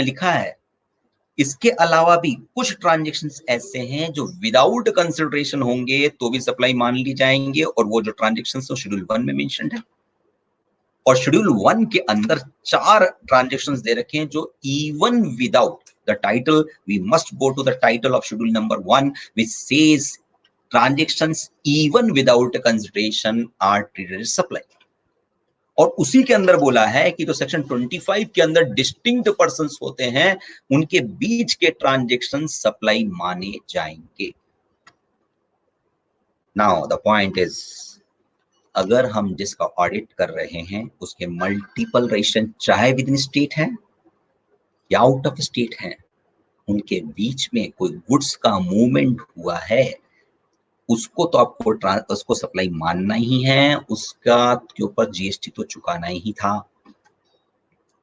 लिखा है इसके अलावा भी कुछ ट्रांजैक्शंस ऐसे हैं जो विदाउट कंसिडरेशन होंगे तो भी सप्लाई मान ली जाएंगे, और वो जो ट्रांजैक्शंस तो शेड्यूल 1 में मेंशन्ड है। और शेड्यूल 1 के अंदर 4 ट्रांजैक्शंस दे रखे हैं जो even without the title, we must go to the title of schedule number 1 which says transactions even without consideration are treated as supply. और उसी के अंदर बोला है कि जो सेक्शन 25 के अंदर डिस्टिंक्ट पर्सन्स होते हैं उनके बीच के ट्रांजैक्शन सप्लाई माने जाएंगे। नाउ द पॉइंट इज, अगर हम जिसका ऑडिट कर रहे हैं उसके मल्टीपल रजिस्ट्रेशन चाहे विद इन स्टेट है या आउट ऑफ स्टेट है, उनके बीच में कोई गुड्स का मूवमेंट हुआ है उसको तो आपको उसको सप्लाई मानना ही है, उसका के ऊपर जीएसटी तो चुकाना ही था।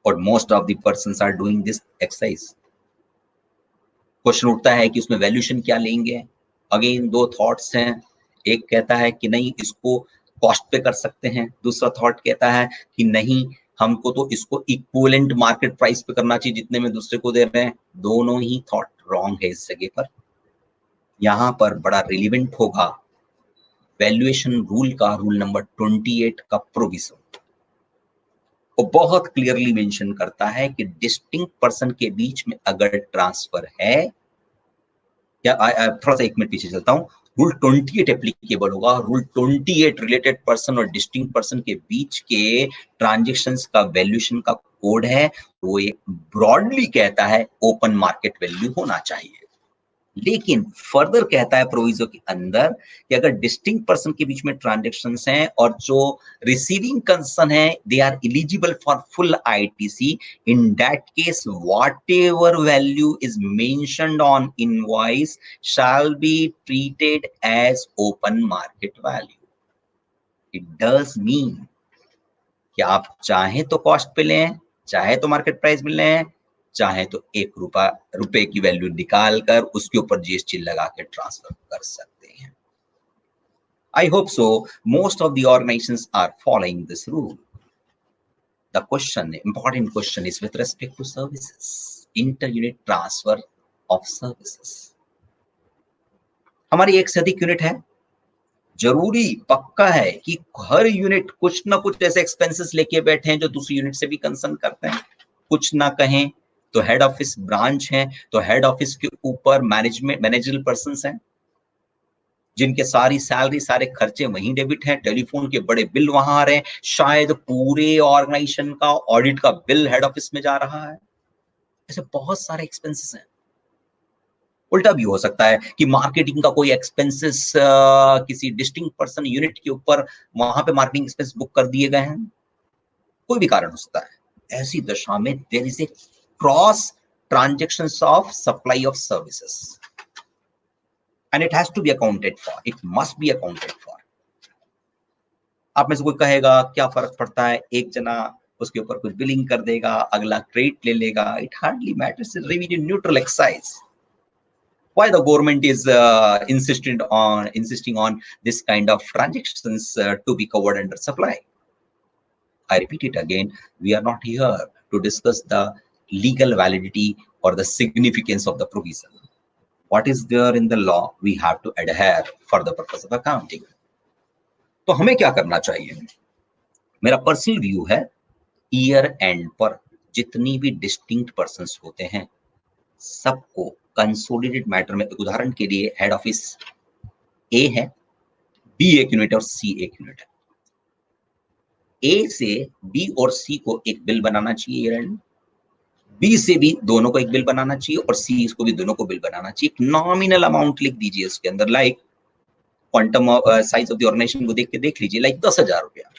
और most of the persons are doing this exercise. Question उठता है कि उसमें वैल्यूएशन क्या लेंगे। अगेन 2 थॉट्स हैं, एक कहता है कि नहीं इसको कॉस्ट पे कर सकते हैं, दूसरा थॉट कहता है कि नहीं हमको तो इसको इक्विवेलेंट मार्केट प्राइस पे करना चाहिए जितने में दूसरे को दे रहे हैं। दोनों ही थॉट रॉन्ग है इस जगह पर। यहां पर बड़ा रिलेवेंट होगा वैल्यूएशन रूल का रूल नंबर 28 का प्रोविजन। वो बहुत क्लियरली मेंशन करता है कि डिस्टिंक्ट पर्सन के बीच में अगर ट्रांसफर है, या थोड़ा सा 1 मिनट पीछे चलता हूं, रूल 28 एप्लीकेबल होगा। रूल 28 रिलेटेड पर्सन और डिस्टिंक्ट पर्सन के बीच के ट्रांजैक्शंस का वैल्यूएशन का कोड है। वो एक ब्रॉडली कहता है ओपन मार्केट वैल्यू होना चाहिए, लेकिन फर्दर कहता है प्रोविजो के अंदर कि अगर डिस्टिंक्ट पर्सन के बीच में ट्रांजैक्शंस हैं और जो रिसीविंग कंसर्न है they are eligible for full ITC, in that case whatever value is mentioned on invoice shall be treated as open market value. It does mean कि आप चाहे तो कॉस्ट पे लें, चाहे तो मार्केट प्राइस में लें, चाहे तो 1 रुपए की वैल्यू निकाल कर उसके ऊपर जीएसटी लगा के ट्रांसफर कर सकते हैं। I hope so most of the organisations are following this rule. The question, important question is with respect to services, inter unit transfer of services. हमारी एक से अधिक यूनिट है, जरूरी पक्का है कि हर यूनिट कुछ ना कुछ ऐसे एक्सपेंसेस लेके बैठे हैं जो दूसरी यूनिट से भी कंसर्न करते हैं। कुछ ना कहें तो हेड ऑफिस ब्रांच है, तो हेड ऑफिस के ऊपर मैनेजरल पर्संस हैं जिनके सारी सैलरी सारे खर्चे वहीं डेबिट हैं, टेलीफोन के बड़े बिल वहां आ रहे हैं, शायद पूरे ऑर्गेनाइजेशन का ऑडिट का बिल हेड ऑफिस में जा रहा है। ऐसे बहुत सारे एक्सपेंसेस हैं। उल्टा भी हो सकता है कि मार्केटिंग का कोई एक्सपेंसेस किसी डिस्टिंक्ट पर्सन यूनिट के ऊपर वहां पे मार्केटिंग एक्सपेंस बुक कर दिए गए हैं, कोई भी कारण हो सकता है। ऐसी दशा में there is a cross transactions of supply of services and it has to be accounted for, it must be accounted for. आप में से कोई कहेगा क्या फर्क पड़ता है, एक जना उसके ऊपर कुछ बिलिंग कर देगा, अगला क्रेडिट ले लेगा, it hardly matters, is revenue neutral exercise. Why the government is insisting on this kind of transactions to be covered under supply? I repeat it again, we are not here to discuss the legal validity or the significance of the provision. What is there in the law, we have to adhere for the purpose of accounting. तो हमें क्या करना चाहिए? मेरा personal view है, year and पर जितनी भी डिस्टिंक्ट पर्सन्स होते हैं सबको कंसोलिडेटेड मैटर में, उदाहरण के लिए हेड ऑफिस ए है, बी एक यूनिट और सी एक यूनिट है। ए से बी और सी को एक बिल बनाना चाहिए ईयर एंड, बी से भी दोनों को एक बिल बनाना चाहिए और सी को भी दोनों को बिल बनाना चाहिए। एक नॉमिनल अमाउंट लिख दीजिए उसके अंदर, like quantum size of the organisation को देख के देख लीजिए, लाइक 10,000 रुपया,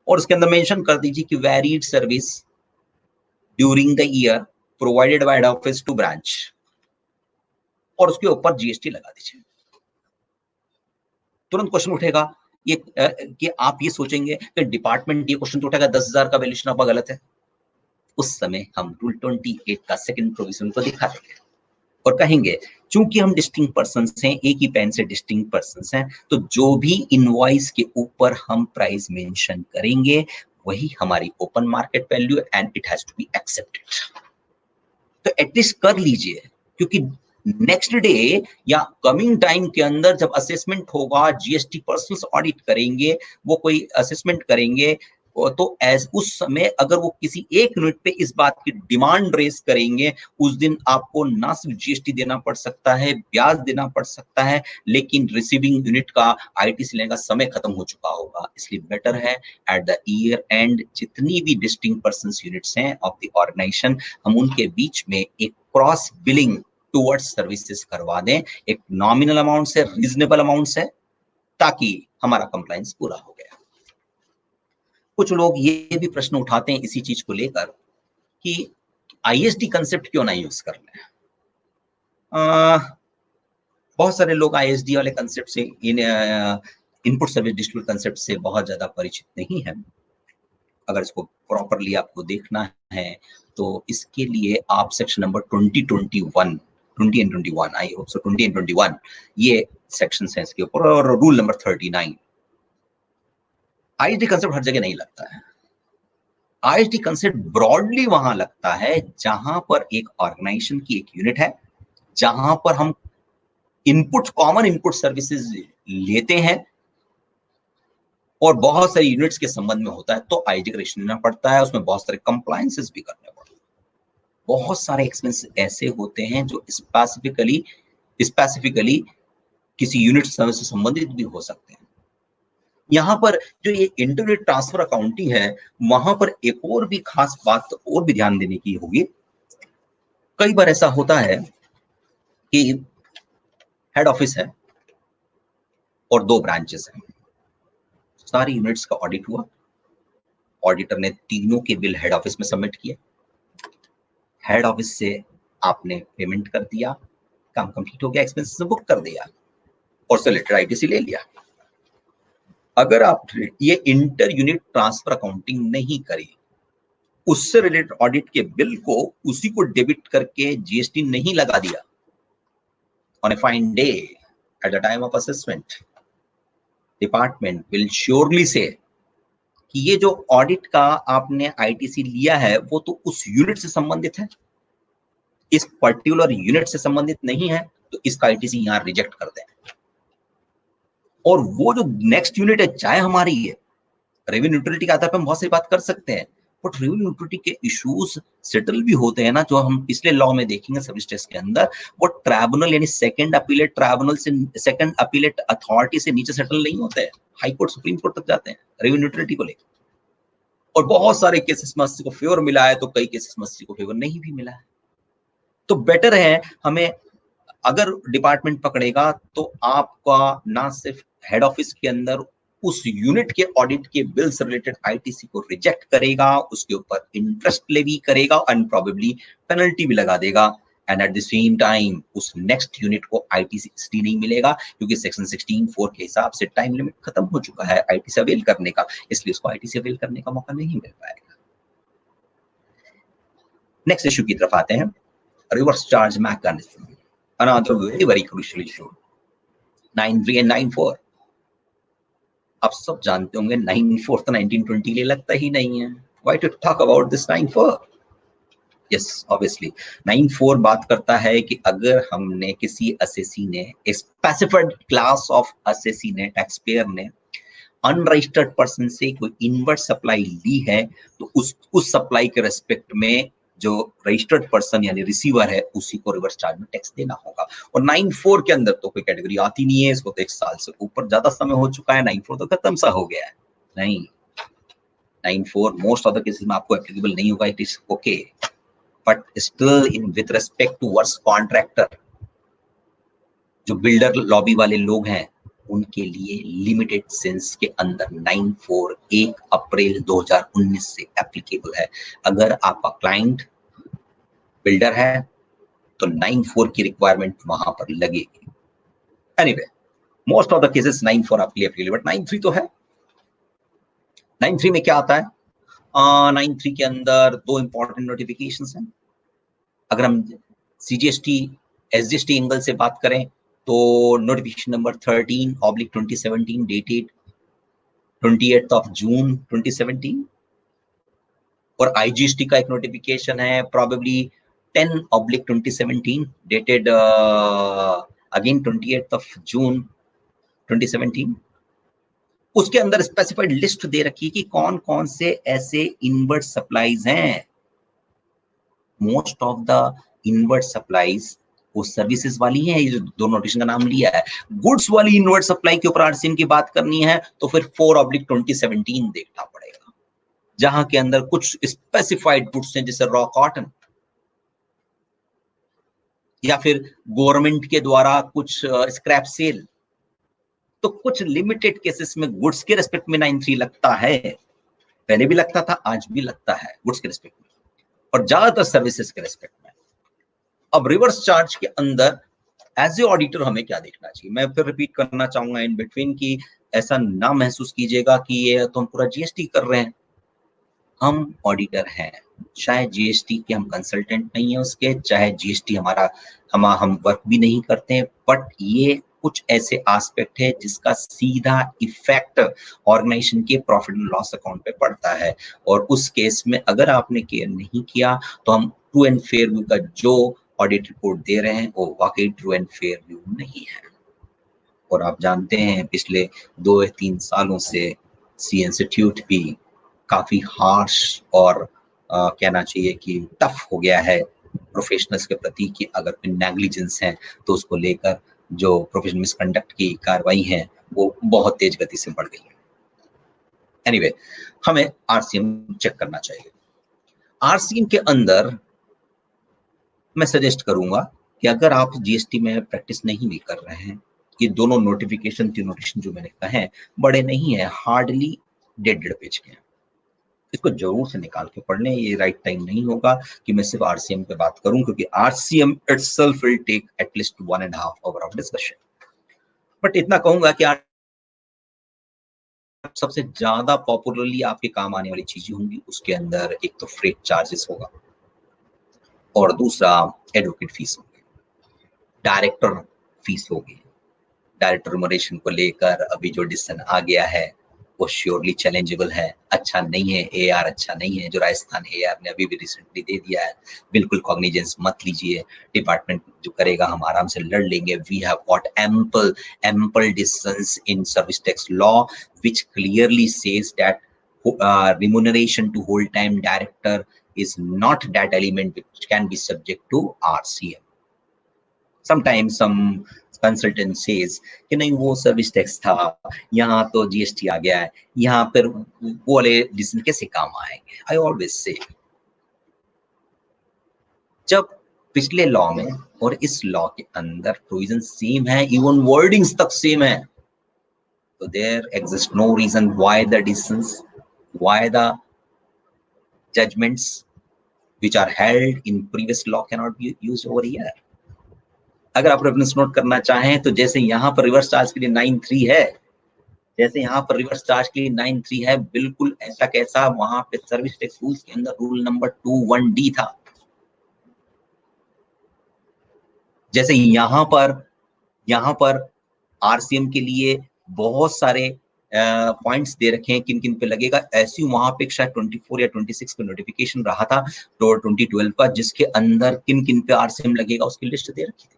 और उसके अंदर मेंशन कर दीजिए कि varied service during the year provided by head office to branch, और उसके ऊपर जीएसटी लगा दीजिए। तुरंत क्वेश्चन उठेगा ये कि आप ये सोचेंगे कि डिपार्टमेंट ये क्वेश्चन तो उठेगा 10,000 का वैल्यूएशन आपका गलत है। उस समय हम रूल 28 का सेकंड प्रोविजन को दिखा देंगे और कहेंगे चूंकि हम डिस्टिंक्ट पर्सन्स हैं, एक ही पेन से डिस्टिंक्ट पर्सन्स हैं, तो जो भी इनवॉइस के ऊपर हम प्राइस मेंशन करेंगे वही हमारी open market value and it has to be accepted. तो एटलीस्ट कर लीजिए, क्योंकि नेक्स्ट डे या कमिंग टाइम के अंदर जब असेसमेंट होगा, जीएसटी पर्सनल ऑडिट करेंगे, वो कोई असेसमेंट करेंगे, तो एज उस समय अगर वो किसी एक यूनिट पे इस बात की डिमांड रेस करेंगे, उस दिन आपको ना सिर्फ जीएसटी देना पड़ सकता है, ब्याज देना पड़ सकता है, लेकिन रिसीविंग यूनिट का आईटीसी लेने का समय खत्म हो चुका होगा। इसलिए बेटर है एट द ईयर एंड जितनी भी डिस्टिंक्ट पर्सन्स यूनिट्स हैं ऑफ द ऑर्गेनाइजेशन, हम उनके बीच में एक क्रॉस बिलिंग टुवर्ड्स सर्विसेज करवा दें, एक नॉमिनल अमाउंट से, रीजनेबल अमाउंट से, ताकि हमारा कंप्लायंस पूरा हो गया। कुछ लोग ये भी प्रश्न उठाते हैं इसी चीज को लेकर कि आईएसडी कंसेप्ट क्यों नहीं यूज कर रहे हैं। बहुत सारे लोग आईएसडी वाले कंसेप्ट से, इनपुट सर्विस डिस्ट्रीब्यूट कंसेप्ट से बहुत ज्यादा परिचित नहीं है। अगर इसको प्रॉपरली आपको देखना है तो इसके लिए आप section number 20 and 21 I hope so 20 and 21 ये सेक्शंस हैं इसके ऊपर, और रूल नंबर 39। आईएसडी कंसेप्ट हर जगह नहीं लगता है। आईएसडी कंसेप्ट ब्रॉडली वहां लगता है जहां पर एक ऑर्गेनाइजेशन की एक यूनिट है, जहां पर हम इनपुट, कॉमन इनपुट सर्विसेज लेते हैं और बहुत सारी यूनिट्स के संबंध में होता है, तो आईएसडी का रजिस्टर लेना पड़ता है, उसमें बहुत सारे कंप्लायंसेस भी करने पड़ते हैं। बहुत सारे एक्सपेंस ऐसे होते हैं जो स्पेसिफिकली किसी यूनिट सर्विस से संबंधित भी हो सकते हैं। यहाँ पर जो ये इंटरनेट ट्रांसफर अकाउंटिंग है, वहां पर एक और भी खास बात और भी ध्यान देने की होगी। कई बार ऐसा होता है कि हेड ऑफिस है और 2 ब्रांचेस हैं, सारी यूनिट्स का ऑडिट हुआ, ऑडिटर ने तीनों के बिल हेड ऑफिस में सबमिट किए, हेड ऑफिस से आपने पेमेंट कर दिया, काम कंप्लीट हो गया, एक्सपेंसेस बुक कर दिया और से रिलेटेड आईटीसी ले लिया। अगर आप ये इंटर यूनिट ट्रांसफर अकाउंटिंग नहीं करी, उससे रिलेटेड ऑडिट के बिल को उसी को डेबिट करके जीएसटी नहीं लगा दिया on a fine day at the time of assessment, department will surely से कि ये जो ऑडिट का आपने आईटीसी लिया है वो तो उस यूनिट से संबंधित है, इस पर्टिकुलर यूनिट से संबंधित नहीं है, तो इसका आईटीसी यहां रिजेक्ट कर दें। और वो जो नेक्स्ट यूनिट है, चाहे हमारी है, रेवेन्यू न्यूट्रलिटी के आधार पर हम बहुत सारी बात कर सकते हैं, बट रेवेन्यू न्यूट्रलिटी के इश्यूज सेटल भी होते हैं ना, जो हम पिछले लॉ में देखेंगे सर्विस टैक्स के अंदर, वो ट्राइब्यूनल यानी सेकंड अपीलेट ट्राइब्यूनल से, सेकंड अपीलेट अथॉरिटी से नीचे सेटल नहीं होते हैं, हाई कोर्ट सुप्रीम कोर्ट तक जाते हैं रेवेन्यू न्यूट्रलिटी को लेकर। और बहुत सारे केसेस में अस्सी को फेवर मिला है, तो कई केसेस में अस्सी को फेवर नहीं भी मिला है। तो बेटर है हमें, अगर डिपार्टमेंट पकड़ेगा तो आपका ना सिर्फ हेड ऑफिस के अंदर उस यूनिट के ऑडिट के बिल से रिलेटेड आईटीसी को रिजेक्ट करेगा, उसके ऊपर इंटरेस्ट लेवी करेगा एंड प्रोबेबली पेनल्टी भी लगा देगा, and at the same time उस नेक्स्ट यूनिट को आईटीसी इसलिए नहीं मिलेगा क्योंकि सेक्शन 16(4) के हिसाब से टाइम लिमिट खत्म हो चुका है आईटीसी अवेल करने का, इसलिए उसको आईटीसी अवेल करने का मौका नहीं मिल पाएगा। नेक्स्ट इश्यू की तरफ आते हैं, reverse charge mechanism, another very crucial issue, 9(3) and 9(4). आप सब जानते होंगे 9(4) तो 1920 लिए लगता ही नहीं है। Why to talk about this 9(4)? Yes, obviously 9(4) बात करता है कि अगर हमने किसी असेसी ने, स्पेसिफाइड क्लास ऑफ असेसी ने, टैक्सपेयर ने अनरजिस्टर्ड पर्सन से कोई इनवर्ट सप्लाई ली है, तो उस सप्लाई के रेस्पेक्ट में जो रजिस्टर्ड पर्सन यानी रिसीवर है उसी को रिवर्स चार्ज में टैक्स देना होगा। और 9(4) के अंदर तो कोई कैटेगरी आती नहीं है, इसको तो 1 साल से ऊपर ज्यादा समय हो चुका है, 9(4) तो खत्म सा हो गया है। नहीं, 9(4) मोस्ट ऑफ द केसेस में आपको एप्लीकेबल नहीं होगा, it is okay, but still in with respect to works contractor, जो बिल्डर लॉबी वाले लोग हैं उनके लिए लिमिटेड सेंस के अंदर 9(4) 1 अप्रैल 2019 से एप्लीकेबल है। अगर आपका क्लाइंट बिल्डर है तो 9(4) की रिक्वायरमेंट वहां पर लगेगी। Anyway, most of the cases 9(4) आपके लिए एप्लीकेबल, बट 9(3) तो है। 9(3) में क्या आता है? 9(3) के अंदर 2 इंपॉर्टेंट नोटिफिकेशंस हैं। अगर हम CGST SGST एंगल से बात करें तो नोटिफिकेशन नंबर 13/2017 डेटेड 28 जून 2017, और IGST का एक नोटिफिकेशन है प्रॉबेबली 10/2017 डेटेड अगेन 28 जून 2017। उसके अंदर स्पेसिफाइड लिस्ट दे रखी है कि कौन कौन से ऐसे इनवर्ट सप्लाईज हैं। Most of the invert supplies वो सर्विसेज वाली हैं, ये जो 2 नोटिफिकेशन का नाम लिया है। गुड्स वाली इनवर्ट सप्लाई के ऊपर RCM की बात करनी है तो फिर 4/2017 देखना पड़ेगा, जहां के अंदर कुछ स्पेसिफाइड गुड्स हैं जैसे रॉ कॉटन, या फिर गवर्नमेंट के द्वारा कुछ स्क्रैप सेल। तो कुछ लिमिटेड केसेस में गुड्स के रेस्पेक्ट में 9(3) लगता है, पहले भी लगता था, आज भी लगता है गुड्स के रेस्पेक्ट में, और ज्यादातर सर्विसेज के रेस्पेक्ट में। अब रिवर्स चार्ज के अंदर एज ए ऑडिटर हमें क्या देखना चाहिए? मैं फिर रिपीट करना चाहूंगा इन बिटवीन कि ऐसा ना महसूस कीजिएगा कि ये तो हम पूरा GST कर रहे हैं। हम ऑडिटर हैं, चाहे GST के हम कंसल्टेंट नहीं है उसके, चाहे GST हमारा हम वर्क भी नहीं करते हैं, बट ये कुछ ऐसे एस्पेक्ट है जिसका सीधा इफेक्ट ऑर्गेनाइजेशन के प्रॉफिट एंड लॉस अकाउंट पे पड़ता है। और उस केस में अगर आपने केयर नहीं किया तो हम ट्रू एंड फेयर व्यू का जो ऑडिट रिपोर्ट दे रहे हैं वो वाकई ट्रू एंड फेयर व्यू नहीं है। और आप जानते हैं पिछले 2 या 3 सालों से सी इंस्टीट्यूट भी काफी हार्श और कहना चाहिए कि टफ हो गया है प्रोफेशनल्स के प्रति कि अगर कोई नेग्लिजेंस है तो उसको लेकर जो प्रोफेशनल मिसकंडक्ट की कार्रवाई है वो बहुत तेज गति से बढ़ गई है। एनीवे, हमें RCM चेक करना चाहिए। RCM के अंदर मैं सजेस्ट करूंगा कि अगर आप GST में प्रैक्टिस नहीं भी कर रहे हैं, ये दोनों नोटिफिकेशन जो मैंने कहा है बड़े नहीं है, हार्डली 1.5 पेज के हैं। इसको जरूर से निकाल के पढ़ लें। ये राइट टाइम नहीं होगा कि मैं सिर्फ RCM पे बात करूं, क्योंकि RCM itself will take at least 1.5 hour of discussion। But इतना कहूंगा कि सबसे ज्यादा पॉपुलरली आपके काम आने वाली चीजें होंगी, उसके अंदर एक तो फ्रेट चार्जेस होगा और दूसरा एडवोकेट फीस होगी, डायरेक्टर फीस होगी। डायरेक्टर रिमोनेशन को लेकर अभी जो डिसीजन आ गया है वो श्योरली चैलेंजेबल है, अच्छा नहीं है, AR अच्छा नहीं है, जो राजस्थान AR ने अभी भी रिसेंटली दे दिया है। बिल्कुल कॉग्निजेंस मत लीजिए, डिपार्टमेंट जो करेगा हम आराम से लड़ लेंगे। We have got ample decisions in service tax law which clearly says that remuneration to whole time director is not that element which can be subject to RCM. Sometimes some consultant says कि नहीं वो service tax था, यहाँ तो GST आ गया है, यहाँ पर वो वाले डिसीजन कैसे काम आएंगे। आई ऑलवेज से जब पिछले लॉ में और इस लॉ के अंदर प्रोविजन सेम है, इवन वर्डिंग्स तक सेम है, तो there exist no reason why the decisions, why the judgments which are held in previous law cannot be used over here। अगर आप रेफरेंस नोट करना चाहें तो जैसे यहाँ पर रिवर्स चार्ज के लिए 9(3) है, जैसे यहाँ पर रिवर्स चार्ज के लिए 9(3) है, बिल्कुल ऐसा कैसा वहां पे सर्विस टैक्स रूल्स के अंदर रूल नंबर 21D था। जैसे यहाँ पर RCM के लिए बहुत सारे पॉइंट्स दे रखे हैं किन किन पे लगेगा, ऐसी वहां पे शायद 24 या 26 पे नोटिफिकेशन रहा था तो 2012 का, जिसके अंदर किन किन पे RCM लगेगा उसकी लिस्ट दे रखी थी,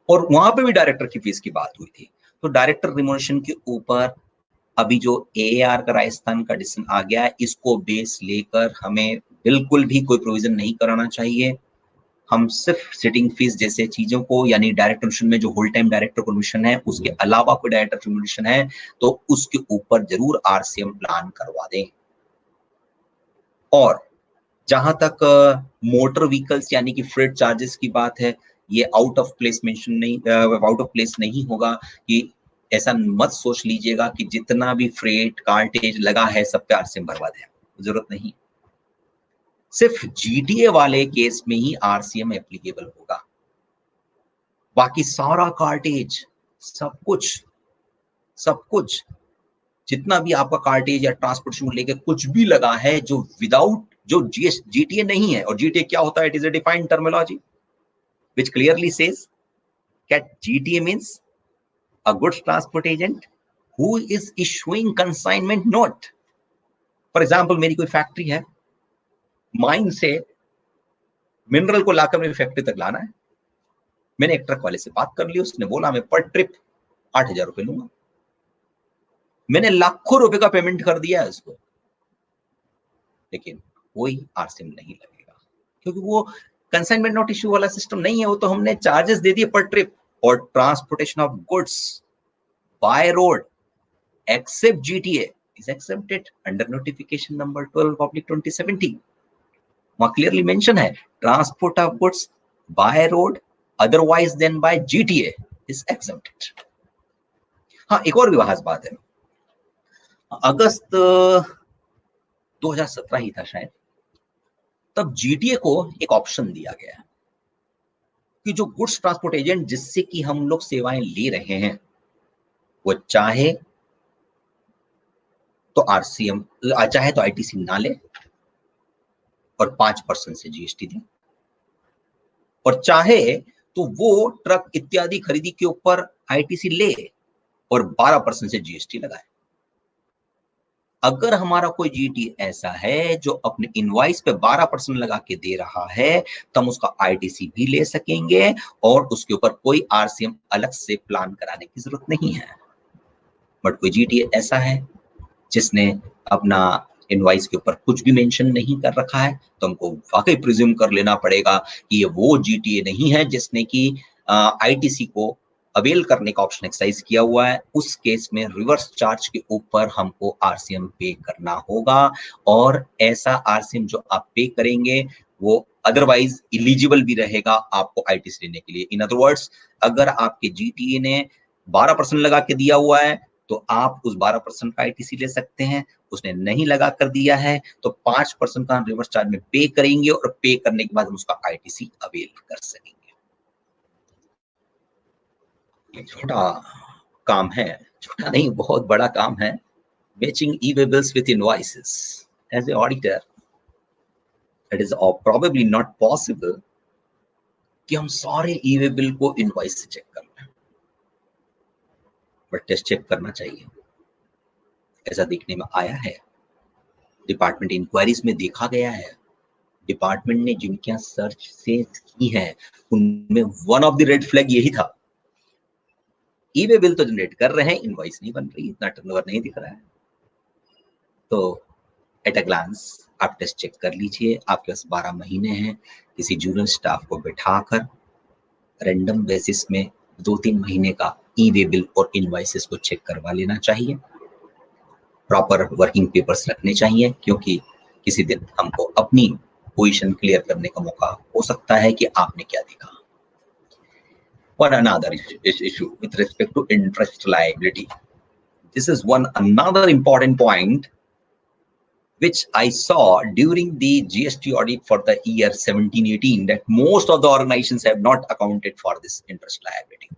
और वहां पे भी डायरेक्टर की फीस की बात हुई थी। तो डायरेक्टर रिमोनेशन के ऊपर अभी जो AAR का राजस्थान का डिसीजन आ गया है, इसको बेस लेकर हमें बिल्कुल भी कोई प्रोविजन नहीं कराना चाहिए। हम सिर्फ सिटिंग फीस जैसे चीजों को, यानी डायरेक्टर कमीशन में जो होल टाइम डायरेक्टर कमीशन है उसके अलावा कोई डायरेक्टर कमीशन है तो उसके ऊपर जरूर आरसीएम प्लान करवा दें। और जहां तक मोटर व्हीकल्स यानी कि फ्रेट चार्जेस की बात है, ये आउट ऑफ प्लेस मेंशन नहीं, आउट ऑफ प्लेस नहीं होगा कि ऐसा मत सोच लीजिएगा कि जितना भी फ्रेट कार्टेज लगा है सब पे आरसीएम भरवा दें, जरूरत नहीं। सिर्फ जीटीए वाले केस में ही आरसीएम एप्लीकेबल होगा। बाकी सारा कार्टेज, सब कुछ जितना भी आपका कार्टेज या ट्रांसपोर्टेशन को लेकर कुछ भी लगा है जो विदाउट, जो जीटीए नहीं है। और जीटीए क्या होता है? It is a defined terminology which clearly says that GTA means a goods transport agent who is issuing consignment note. For example, मेरी कोई फैक्ट्री है, माइन से मिनरल को लाकर मेरी फैक्ट्री तक लाना है। मैंने एक ट्रक वाले से बात कर ली, उसने बोला मैं पर ट्रिप 8,000 रुपए लूंगा। मैंने लाखों रुपए का पेमेंट कर दिया है उसको, लेकिन कोई आरसीएम नहीं लगेगा क्योंकि वो कंसाइनमेंट नोट इश्यू वाला सिस्टम नहीं है। वो तो हमने चार्जेस दे दिए पर ट्रिप। और transportation of goods by road except GTA is exempted under notification number 12/2070. वहां क्लियरली मेंशन है transport of goods by road otherwise then by GTA is exempted. हाँ, एक और भी खास बात है, अगस्त 2017 ही था शायद, तब जीटीए को एक ऑप्शन दिया गया कि जो गुड्स ट्रांसपोर्ट एजेंट जिससे कि हम लोग सेवाएं ले रहे हैं वो चाहे तो आरसीएम, चाहे तो आईटीसी ना ले और 5% से जीएसटी दे, और चाहे तो वो ट्रक इत्यादि खरीदी के ऊपर आईटीसी ले और 12% से जीएसटी लगाए। अगर हमारा कोई जीटी ऐसा है जो अपने इनवॉइस पे 12% लगा के दे रहा है तो हम उसका आईटीसी भी ले सकेंगे और उसके ऊपर कोई आरसीएम अलग से प्लान कराने की जरूरत नहीं है। बट कोई जीटी ऐसा है जिसने अपना इनवॉइस के ऊपर कुछ भी मेंशन नहीं कर रखा है तो हमको वाकई प्रिज्यूम कर लेना पड़ेगा कि ये वो जीटीए नहीं है जिसने कि आईटीसी को अवेल करने का ऑप्शन एक्सरसाइज किया हुआ है। उस केस में रिवर्स चार्ज के ऊपर हमको आरसीएम पे करना होगा, और ऐसा आरसीएम जो आप पे करेंगे वो अदरवाइज इलिजिबल भी रहेगा आपको आईटीसी लेने के लिए। इन अदर वर्ड्स, अगर आपके जीटीए ने 12% लगा के दिया हुआ है तो आप उस 12% का आईटीसी ले सकते हैं। उसने नहीं लगा कर दिया है तो 5% का रिवर्स चार्ज में पे करेंगे और पे करने के बाद हम उसका आईटीसी अवेल कर सकेंगे। छोटा काम है, छोटा नहीं बहुत बड़ा काम है, matching e way bills with invoices. As a auditor it is probably not possible कि हम सारे ई-वे बिल को इनवॉइस से चेक कर लें, बट टेस्ट चेक करना चाहिए। ऐसा देखने में आया है, डिपार्टमेंट इंक्वायरीज में देखा गया है, डिपार्टमेंट ने जिनके सर्च से की है उनमें one of the red flag यही था, ई-वे बिल तो जनरेट कर रहे हैं, इनवॉइस नहीं बन रही, इतना टर्नओवर नहीं दिख रहा है। तो एट अ ग्लांस आप टेस्ट चेक कर लीजिए। आपके पास 12 महीने हैं, किसी जूनियर स्टाफ को बिठाकर रैंडम बेसिस में 2-3 महीने का ई-वे बिल और इनवॉइसेस को चेक करवा लेना चाहिए। प्रॉपर वर्किंग पेपर्स रखने चाहिए क्योंकि किसी दिन हमको अपनी पोजीशन क्लियर करने का मौका हो सकता है कि आपने क्या देखा। Or another issue with respect to interest liability. This is another important point which I saw during the GST audit for the year 17-18, that most of the organizations have not accounted for this interest liability.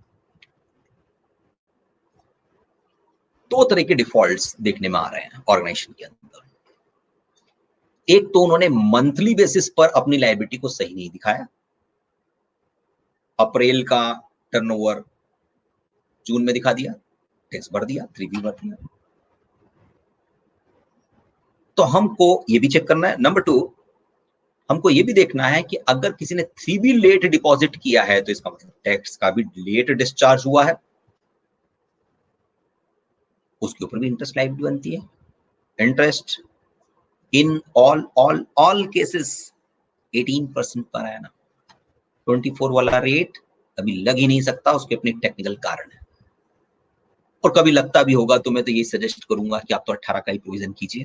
दो तरह के defaults देखने में आ रहे हैं organisation के अंदर। एक तो उन्होंने मंथली बेसिस पर अपनी लायबिलिटी को सही नहीं दिखाया, अप्रैल का टर्नओवर जून में दिखा दिया, टैक्स भर दिया, 3B भर दिया। तो हमको ये भी चेक करना है। नंबर 2, हमको ये भी देखना है कि अगर किसी ने 3B लेट डिपॉजिट किया है तो इसका मतलब टैक्स का भी लेट डिस्चार्ज हुआ है, उसके ऊपर भी इंटरेस्ट लायबिलिटी बनती है। इंटरेस्ट इन all cases 18% पर आया ना। 24 वाला रेट कभी लग ही नहीं सकता, उसके अपने टेक्निकल कारण है, और कभी लगता भी होगा तो मैं तो ये सजेस्ट करूंगा कि आप तो 18 का ही प्रोविजन कीजिए,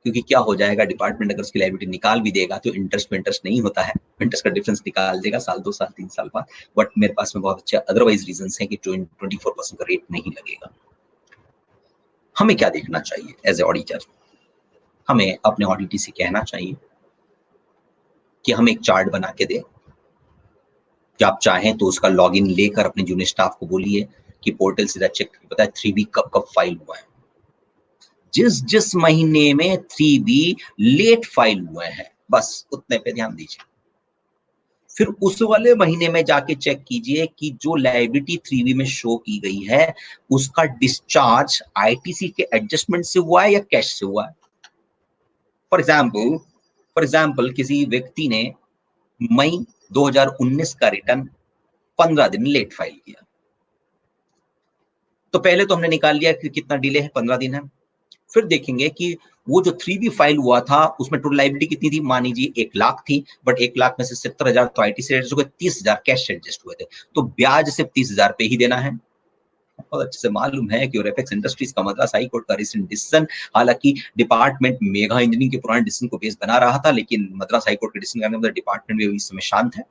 क्योंकि क्या हो जाएगा, डिपार्टमेंट अगर उसकी लायबिलिटी निकाल भी देगा तो इंटरेस्ट में इंटरेस्ट नहीं होता है, इंटरेस्ट का डिफरेंस निकाल देगा साल 2 साल 3 साल बाद। बट मेरे पास में बहुत अच्छे अदरवाइज रीजंस हैं कि 24% का रेट नहीं लगेगा। हमें क्या देखना चाहिए एज ए ऑडिटर? हमें अपने ऑडिटर से कहना चाहिए कि हम एक चार्ट बना के दें, कि आप चाहें तो उसका लॉगिन लेकर अपने जूनियर स्टाफ को बोलिए कि पोर्टल से चेक पता है 3B कब फाइल हुआ है, जिस महीने में 3B लेट फाइल हुए हैं, बस उतने पे ध्यान दीजिए। फिर उस वाले महीने में जाके चेक कीजिए कि जो लायबिलिटी 3B में शो की गई है उसका डिस्चार्ज आईटीसी के एडजस्टमेंट से हुआ है या कैश से हुआ है। फॉर एग्जाम्पल किसी व्यक्ति ने मई 2019 का रिटर्न 15 दिन लेट फाइल किया, तो पहले तो हमने निकाल लिया कि कितना डिले है, 15 दिन है। फिर देखेंगे कि वो जो 3B फाइल हुआ था उसमें टोटल लायबिलिटी कितनी थी, मान लीजिए 1 लाख थी, बट 1 लाख में से 70,000 तो आईटी से एडजस्ट हो गए, 30,000 कैश से एडजस्ट हुए थे, तो ब्याज सिर्फ 30,000 पे ही देना है। बहुत अच्छे से मालूम है कि ओरेफेक्स इंडस्ट्रीज का मद्रास हाई कोर्ट का रिसेंट डिसीजन, हालांकि डिपार्टमेंट मेगा इंजीनियरिंग के पुराने डिसीजन को बेस बना रहा था, लेकिन मद्रास हाई कोर्ट के डिसीजन करने में डिपार्टमेंट भी इस समय शांत है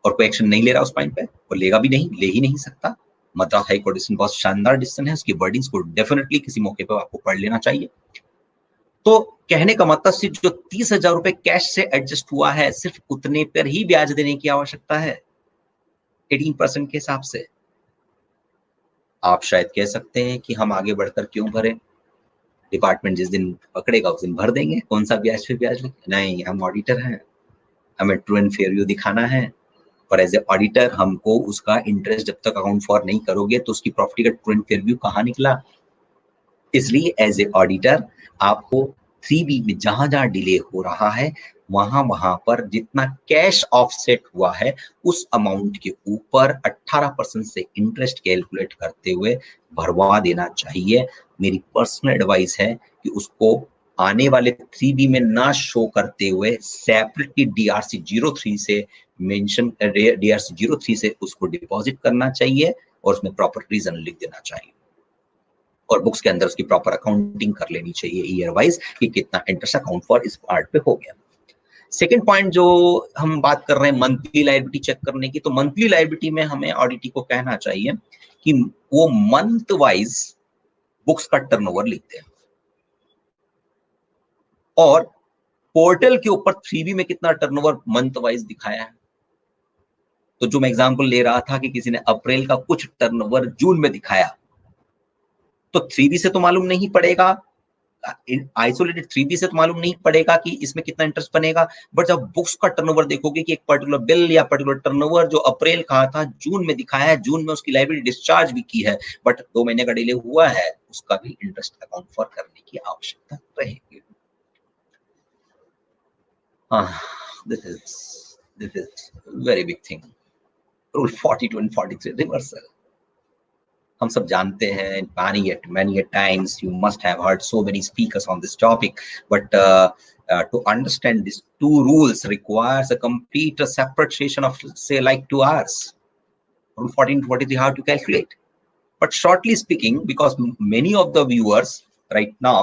और कोई एक्शन नहीं ले रहा उस पॉइंट पे, और लेगा भी नहीं, ले ही नहीं सकता। मद्रास हाई कोर्ट डिसीजन बहुत शानदार डिसीजन है, उसकी वर्डिंग्स को डेफिनेटली किसी मौके पर आपको पढ़ लेना चाहिए। तो कहने का मतलब सिर्फ जो 30,000 रुपए कैश से एडजस्ट हुआ है, सिर्फ उतने पर ही ब्याज देने की आवश्यकता है 18% के हिसाब से। आप शायद कह सकते हैं कि हम आगे बढ़कर क्यों भरें, डिपार्टमेंट जिस दिन पकड़ेगा उस दिन भर देंगे, कौन सा ब्याज पे ब्याज नहीं, हम ऑडिटर हैं, हमें ट्रू एंड फेयर व्यू दिखाना है, और एज ए ऑडिटर हमको उसका इंटरेस्ट जब तक अकाउंट फॉर नहीं करोगे तो उसकी प्रॉपर्टी का ट्रू एंड फेयर व्यू कहाँ निकला। इसलिए एज ए ऑडिटर आपको 3B में जहां जहां डिले हो रहा है वहां पर जितना कैश ऑफसेट हुआ है उस अमाउंट के ऊपर 18% से इंटरेस्ट कैलकुलेट करते हुए भरवा देना चाहिए। मेरी पर्सनल एडवाइस है कि उसको आने वाले 3B में ना शो करते हुए सेपरेटली DRC 03 से मेंशन DRC 03 से उसको डिपॉजिट करना चाहिए और उसमें प्रॉपर रीजन लिख देना चाहिए, और बुक्स के अंदर उसकी प्रॉपर अकाउंटिंग कर लेनी चाहिए ईयर वाइज कि कितना इंटरेस्ट अकाउंट फॉर इस पार्ट पे हो गया। सेकंड पॉइंट जो हम बात कर रहे हैं मंथली लायबिलिटी चेक करने की, तो मंथली लायबिलिटी में हमें ऑडिटर को कहना चाहिए कि वो मंथ वाइज बुक्स का टर्नओवर लिखते हैं, और पोर्टल के ऊपर 3B में कितना टर्नओवर मंथ वाइज दिखाया है। तो जो मैं एग्जांपल ले रहा था कि किसी ने अप्रैल का कुछ टर्नओवर जून में दिखाया, तो 3B से तो मालूम नहीं पड़ेगा, आइसोलेटेड 3B से तो मालूम नहीं पड़ेगा कि इसमें कितना इंटरेस्ट बनेगा, बट जब बुक्स का टर्नओवर देखोगे कि एक पर्टिकुलर बिल या पर्टिकुलर टर्नओवर जो अप्रैल का था जून में दिखाया है, जून में उसकी लायबिलिटी डिस्चार्ज भी की है, बट 2 महीने का डिले हुआ है, उसका भी इंटरेस्ट अकाउंट फॉर करने की आवश्यकता रहेगी। This is very big thing, rule 42 and 43 reversal. हम सब जानते हैं, many times you must have heard so many speakers on this topic, but to understand these two rules requires a complete separate session of say like 2 hours. Rule 14 and 43 how to calculate. But shortly speaking, because many of the viewers right now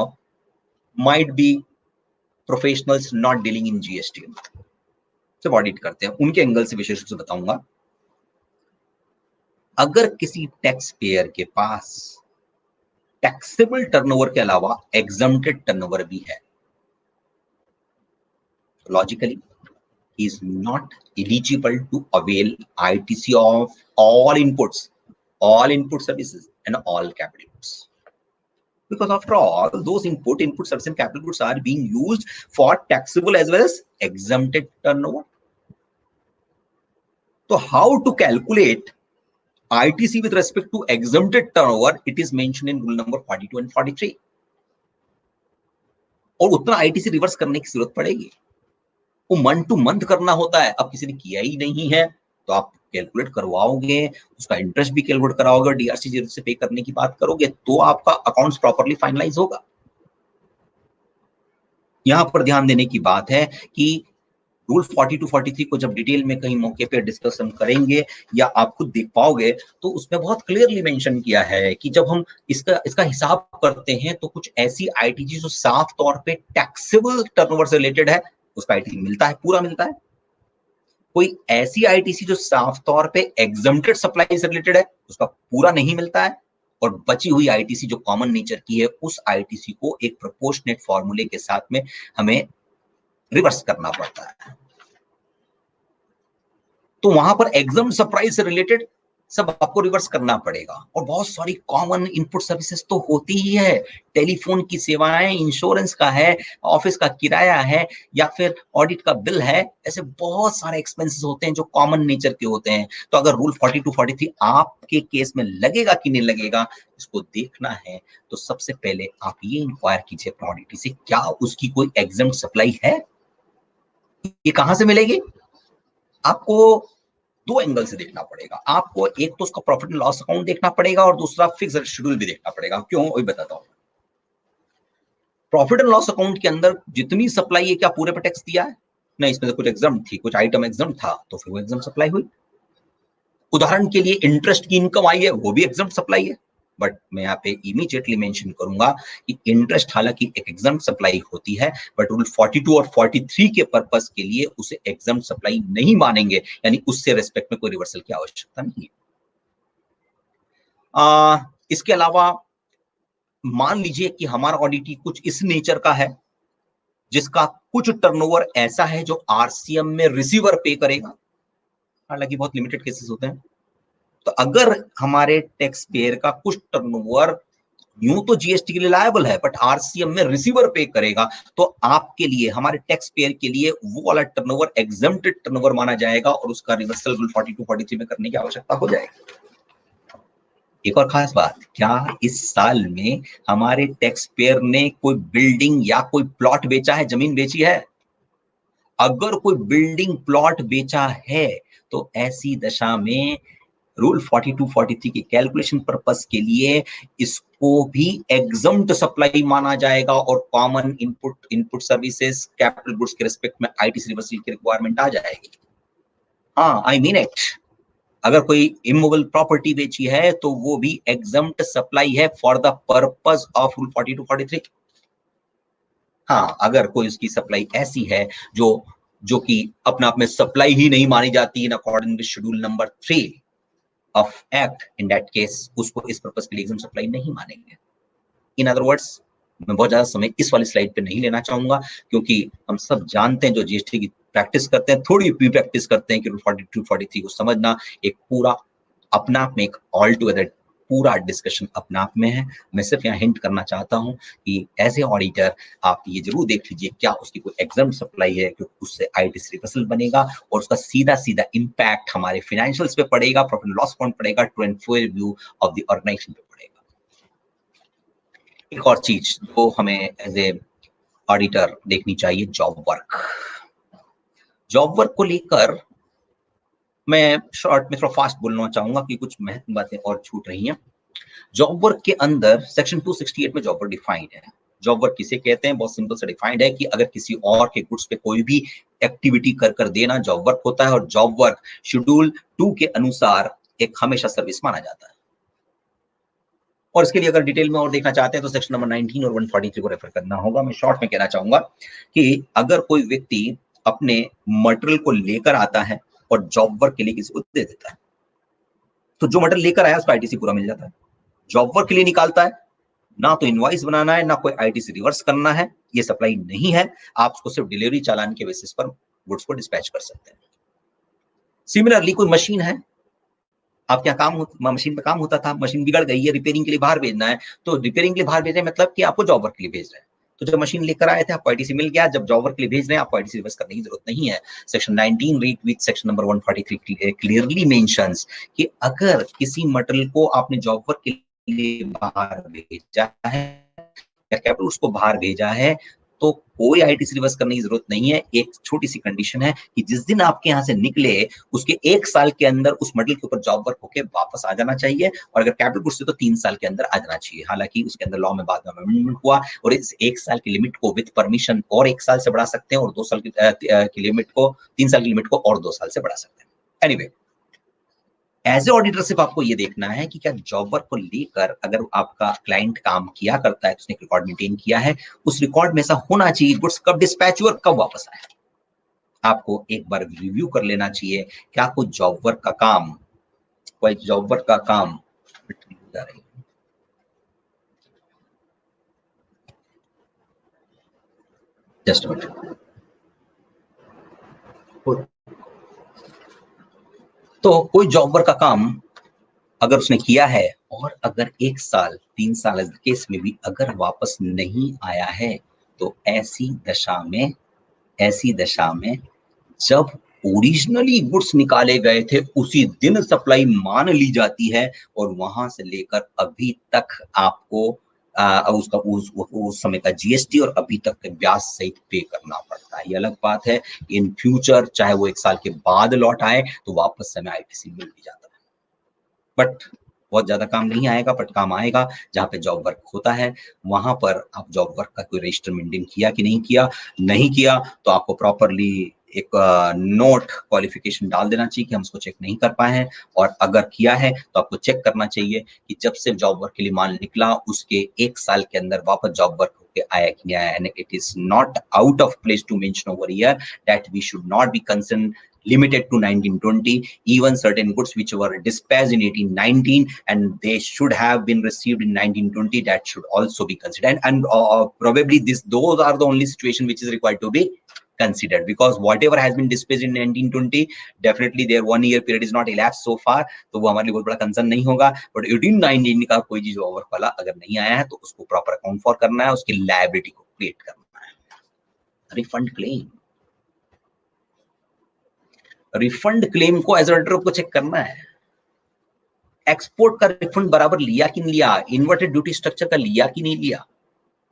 might be professionals not dealing in GST, जब audit करते हैं उनके angle से विशेष रूप से बताऊंगा। अगर किसी टैक्स पेयर के पास टैक्सेबल टर्नओवर के अलावा एग्जम्प्टेड टर्नओवर भी है, logically he is not eligible to avail ITC of all inputs services and all capital goods, because after all those input service and capital goods are being used for taxable as well as exempted turnover. So how to calculate ITC with respect to exempted turnover, it is mentioned in rule number 42 and 43, और उतना ITC reverse करने की जरूरत पड़ेगी, वो month two month करना होता है। अब किसी ने किया ही नहीं है तो आप कैलकुलेट करवाओगे, उसका इंटरेस्ट भी कैलकुलेट कराओगे, DRC 0 से पे करने की बात करोगे तो आपका अकाउंट्स प्रॉपर्ली फाइनलाइज होगा। यहां पर ध्यान देने की बात है कि रूल 42 43 को जब डिटेल में कहीं मौके पे डिस्कशन करेंगे या आप खुद देख पाओगे तो उसमें बहुत क्लियरली मेंशन किया है कि जब हम इसका हिसाब करते हैं तो कुछ ऐसी आईटीसी जो साफ तौर पे टैक्सेबल टर्नओवर से रिलेटेड है उसका आईटीसी मिलता है, पूरा मिलता है। कोई ऐसी आईटीसी जो साफ तौर पे एग्जम्प्टेड सप्लाई से रिलेटेड है उसका पूरा नहीं मिलता है, और बची हुई आईटीसी जो कॉमन नेचर की है उस आईटीसी को एक प्रोपोर्शनेट फॉर्मूले के साथ में हमें रिवर्स करना पड़ता है। तो वहां पर एग्जाम सरप्राइज से रिलेटेड सब आपको रिवर्स करना पड़ेगा, और बहुत सारी कॉमन इनपुट सर्विसेज तो होती ही है, टेलीफोन की सेवाएं, इंश्योरेंस का है, ऑफिस का किराया है, या फिर ऑडिट का बिल है। ऐसे बहुत सारे एक्सपेंसेस होते हैं जो कॉमन नेचर के होते हैं। तो अगर रूल 42 43 आपके केस में लगेगा कि नहीं लगेगा इसको देखना है तो सबसे पहले आप ये इंक्वायर कीजिए अपने ऑडिटर से, क्या उसकी कोई एग्जम्प्ट सप्लाई है। ये कहां से मिलेगी? आपको दो एंगल से देखना पड़ेगा। आपको एक तो उसका प्रॉफिट एंड लॉस अकाउंट देखना पड़ेगा और दूसरा फिक्स्ड शेड्यूल भी देखना पड़ेगा। क्यों, वही बताता हूं। प्रॉफिट एंड लॉस अकाउंट के अंदर जितनी सप्लाई है क्या पूरे पे टैक्स दिया है? नहीं, इसमें से कुछ एग्जाम्प्ट थी, कुछ आइटम एग्जाम्प्ट था तो फिर वो एग्जाम्प्ट सप्लाई हुई। उदाहरण के लिए इंटरेस्ट की इनकम आई है, वो भी एग्जाम्प्ट सप्लाई है। बट मैं यहाँ पे इमीडिएटली मेंशन करूंगा कि इंटरेस्ट हालांकि एक एग्जाम्प्ट सप्लाई होती है, बट रूल 42 और 43 के पर्पस के लिए उसे एग्जाम्प्ट सप्लाई नहीं मानेंगे, यानी उससे रेस्पेक्ट में कोई रिवर्सल की आवश्यकता नहीं है। इसके अलावा मान लीजिए कि हमारा ऑडिटी कुछ इस नेचर का है जिसका कुछ टर्नओवर ऐसा है जो आरसीएम में रिसीवर पे करेगा, हालांकि बहुत लिमिटेड केसेस होते हैं। तो अगर हमारे टैक्स पेयर का कुछ टर्नओवर यूं तो जीएसटी के लिए लायबल है बट आरसीएम में रिसीवर पे करेगा, तो आपके लिए, हमारे टैक्स पेयर के लिए वो वाला टर्नओवर एग्जम्प्टेड टर्नओवर माना जाएगा और उसका रिवर्सल रूल 42 43 में करने की आवश्यकता हो जाएगी। एक और खास बात, क्या इस साल में हमारे टैक्स पेयर ने कोई बिल्डिंग या कोई प्लॉट बेचा है, जमीन बेची है? अगर कोई बिल्डिंग प्लॉट बेचा है तो ऐसी दशा में रूल 42 43 के कैलकुलेशन पर्पस के लिए इसको भी एग्जम्प्ट सप्लाई माना जाएगा और common input services capital goods के रिस्पेक्ट में आईटीसी रिवर्सल की रिक्वायरमेंट आ जाएगी। हाँ, आई मीन इट। अगर कोई इमूवेबल प्रॉपर्टी बेची है तो वो भी एग्जम्प्ट सप्लाई है for the purpose of rule 42 43। हाँ, अगर कोई उसकी सप्लाई ऐसी है जो कि अपने आप में सप्लाई ही नहीं मानी जाती in according to schedule number 3 of act, in that case उसको इस पर्पस के लिए एग्जाम सप्लाई नहीं मानेंगे। इन अदर वर्ड्स, मैं बहुत ज्यादा समय इस वाली स्लाइड पे नहीं लेना चाहूंगा क्योंकि हम सब जानते हैं जो जीएसटी की प्रैक्टिस करते हैं, थोड़ी भी प्रैक्टिस करते हैं कि 42 43 को समझना एक पूरा अपना आप में एक ऑल टुगेदर पूरा डिस्कशन अपना आप में है। मैं सिर्फ यहाँ हिंट करना चाहता हूँ कि एज ए ऑडिटर आप ये जरूर देख लीजिए क्या उसकी कोई एग्जाम्प्ट सप्लाई है, क्योंकि उससे आईटीसी रिवर्सल बनेगा और उसका सीधा सीधा इंपैक्ट हमारे फाइनेंशियल्स पे पड़ेगा, प्रॉफिट एंड लॉस अकाउंट पड़ेगा, to and fro view of the organisation पे पड़ेगा। एक और चीज जो हमें एज ए ऑडिटर देखनी चाहिए, जॉब वर्क। जॉब वर्क को लेकर मैं शॉर्ट में थोड़ा फास्ट बोलना चाहूंगा कि कुछ महत्वपूर्ण बातें और छूट रही हैं। जॉब वर्क के अंदर सेक्शन 268 में जॉब वर्क डिफाइंड है। जॉब वर्क किसे कहते हैं? बहुत सिंपल से डिफाइंड है कि अगर किसी और के गुड्स पे कोई भी एक्टिविटी कर देना जॉब वर्क होता है, और जॉब वर्क शेड्यूल 2 के अनुसार एक हमेशा सर्विस माना जाता है। और इसके लिए अगर डिटेल में और देखना चाहते हैं तो सेक्शन नंबर 19 और 143 को रेफर करना होगा। मैं शॉर्ट में कहना चाहूंगा कि अगर कोई व्यक्ति अपने मटेरियल को लेकर आता है और जॉब वर्क के लिए किसी को दे देता है, तो जो मटेरियल लेकर आया उसका आईटीसी पूरा मिल जाता है। जॉब वर्क के लिए निकालता है, ना तो इनवॉइस बनाना है ना कोई आईटीसी रिवर्स करना है, ये सप्लाई नहीं है। आप उसको सिर्फ डिलीवरी चालान के बेसिस पर गुड्स को डिस्पैच कर सकते हैं। सिमिलरली कोई मशीन है, आप क्या काम मशीन पे काम होता था, मशीन बिगड़ गई है, रिपेयरिंग के लिए बाहर भेजना है, तो रिपेयरिंग के लिए बाहर भेजे मतलब कि आपको जॉब वर्क के लिए भेज रहे हैं। तो जब मशीन लेकर आए थे आपको आईटीसी मिल गया, जब जॉब वर्क के लिए भेज रहे हैं आपको आईटीसी रिवर्स करने की जरूरत नहीं है। Section 19 read with section number 143 clearly mentions कि अगर किसी मटेरियल को आपने जॉब वर्क के लिए बाहर भेजा है या कैपिटल उसको बाहर भेजा है तो कोई आईटीसी रिवर्स करने की जरूरत नहीं है। एक छोटी सी कंडीशन है कि जिस दिन आपके यहाँ से निकले उसके 1 साल के अंदर उस मॉडल के ऊपर जॉब वर्क होके वापस आ जाना चाहिए, और अगर कैपिटल गुड्स से तो 3 साल के अंदर आ जाना चाहिए। हालांकि उसके अंदर लॉ में बाद में अमेंडमेंट हुआ और इस 1 साल की लिमिट को विद परमिशन और 1 साल से बढ़ा सकते हैं, और 2 साल की लिमिट को 3 साल की लिमिट को और 2 साल से बढ़ा सकते हैं। एनीवे, एज ए ऑडिटर सिर्फ आपको ये देखना है कि क्या जॉब वर्क को लेकर अगर आपका क्लाइंट काम किया करता है, उसने रिकॉर्ड मेंटेन किया है, उस रिकॉर्ड में ऐसा होना चाहिए गुड्स कब डिस्पैच हुआ, कब वापस आया। आपको एक बार रिव्यू कर लेना चाहिए क्या कोई जॉब वर्क का काम जा रही है। जस्ट तो कोई जॉब वर्क का काम अगर उसने किया है और अगर 1 साल 3 साल केस में भी अगर वापस नहीं आया है, तो ऐसी दशा में जब ओरिजिनली गुड्स निकाले गए थे उसी दिन सप्लाई मान ली जाती है, और वहां से लेकर अभी तक आपको उसका उस समय का जीएसटी और अभी तक के ब्याज सहित पे करना पड़ता है। ये अलग बात है। इन फ्यूचर चाहे वो 1 साल के बाद लौट आए तो वापस समय आईटीसी मिल भी जाता है, बट बहुत ज्यादा काम नहीं आएगा, बट काम आएगा जहाँ पे जॉब वर्क होता है। वहां पर आप जॉब वर्क का कोई रजिस्टर मेंटेन किया कि नहीं किया तो आपको प्रॉपरली एक नोट क्वालिफिकेशन डाल देना चाहिए कि हम उसको चेक नहीं कर पाए हैं, और अगर किया है तो आपको चेक करना चाहिए कि जब से जॉब वर्क के लिए माल निकला उसके 1 साल के अंदर वापस जॉब वर्क होके आया कि नहीं आया। And it is not out of place to mention over here that we should not be concern limited to 1920, even certain goods which were dispatched in 1819 and they should have been received in 1920, that should also be considered, and probably those are the only situation which is required to be considered, because whatever has been dispatched in 1920 definitely their 1 year period is not elapsed so far, तो वो हमारे लिए बहुत बड़ा concern नहीं होगा। But 1819 का कोई चीज ओवर वाला अगर नहीं आया है तो उसको प्रॉपर अकाउंट फॉर करना है, उसकी लायबिलिटी को क्रिएट करना है। रिफंड क्लेम को एज ऑडिटर को चेक करना है। एक्सपोर्ट का रिफंड बराबर लिया कि नहीं लिया, इन्वर्टेड ड्यूटी स्ट्रक्चर का लिया कि नहीं लिया,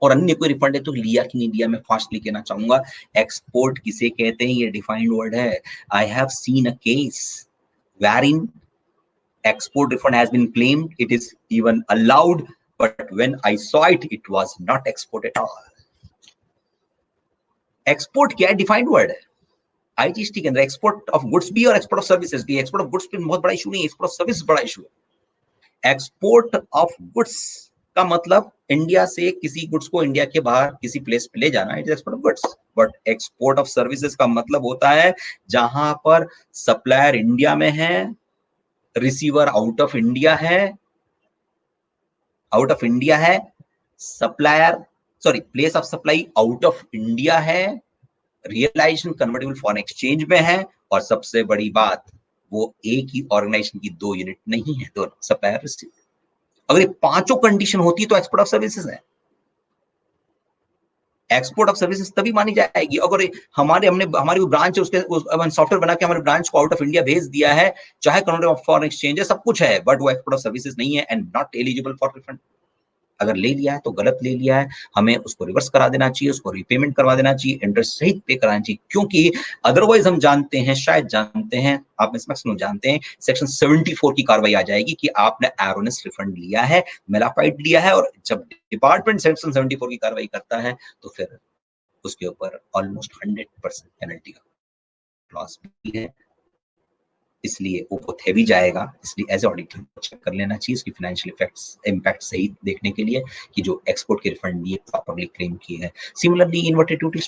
और अन्य कोई रिफंड है तो लिया कि नहीं लिया। मैं फास्ट लिख कहना चाहूंगा एक्सपोर्ट किसे कहते हैं, ये डिफाइंड वर्ड है। आई have seen a case wherein export refund has been claimed, it is even allowed, but when I saw it, it was not export at all. Export क्या है, डिफाइंड वर्ड है। IGST के अंदर export of goods भी और export of services भी। Export of goods पे बहुत बड़ा इशू नहीं है, एक्सपोर्ट ऑफ सर्विस बड़ा इशू है। एक्सपोर्ट ऑफ गुड्स का मतलब इंडिया से किसी गुड्स को इंडिया के बाहर किसी प्लेस पे ले जाना, it is export of goods. But export of services का मतलब होता है जहां पर सप्लायर इंडिया में है, रिसीवर आउट ऑफ इंडिया है, supplier place of supply out of India है, रियलाइजेशन कन्वर्टेबल फॉरेन एक्सचेंज में है, और सबसे बड़ी बात वो एक ही ऑर्गेनाइजेशन की 2 यूनिट नहीं है, दोनों सप्लायर रिसीवर। अगर ये पांचों कंडीशन होती है तो एक्सपोर्ट ऑफ सर्विसेज है। एक्सपोर्ट ऑफ सर्विसेज तभी मानी जाएगी अगर हमारी ब्रांच है, उसके सॉफ्टवेयर बना के हमारे ब्रांच को आउट ऑफ इंडिया भेज दिया है, चाहे कन्वर्टेबल फॉरेन एक्सचेंज है, सब कुछ है, बट वो एक्सपोर्ट ऑफ सर्विसेज नहीं है and not eligible for refund. अगर ले लिया है तो गलत ले लिया है, हमें उसको रिवर्स करा देना चाहिए, उसको रीपेमेंट करवा देना चाहिए, इंटरेस्ट सहित पे कराना चाहिए, क्योंकि अदरवाइज हम जानते हैं, शायद जानते हैं, आप मैक्सिमम जानते हैं, सेक्शन 74 की कार्रवाई आ जाएगी कि आपने एरोनेस रिफंड लिया है, मेलाफाइड लिया है, और जब डिपार्टमेंट सेक्शन 74 की कार्रवाई करता है तो फिर उसके ऊपर ऑलमोस्ट 100% पेनल्टी का क्लॉज भी है, इसलिए वो बहुत हैवी जाएगा। इसलिए एज ऑडिटर चेक कर लेना चाहिए उसकी फाइनेंशियल इम्पैक्ट सही देखने के लिए कि जो एक्सपोर्ट के रिफंड लिए प्रॉपर्ली क्लेम किए हैं। सिमिलरली इन्वर्टेड ड्यूटी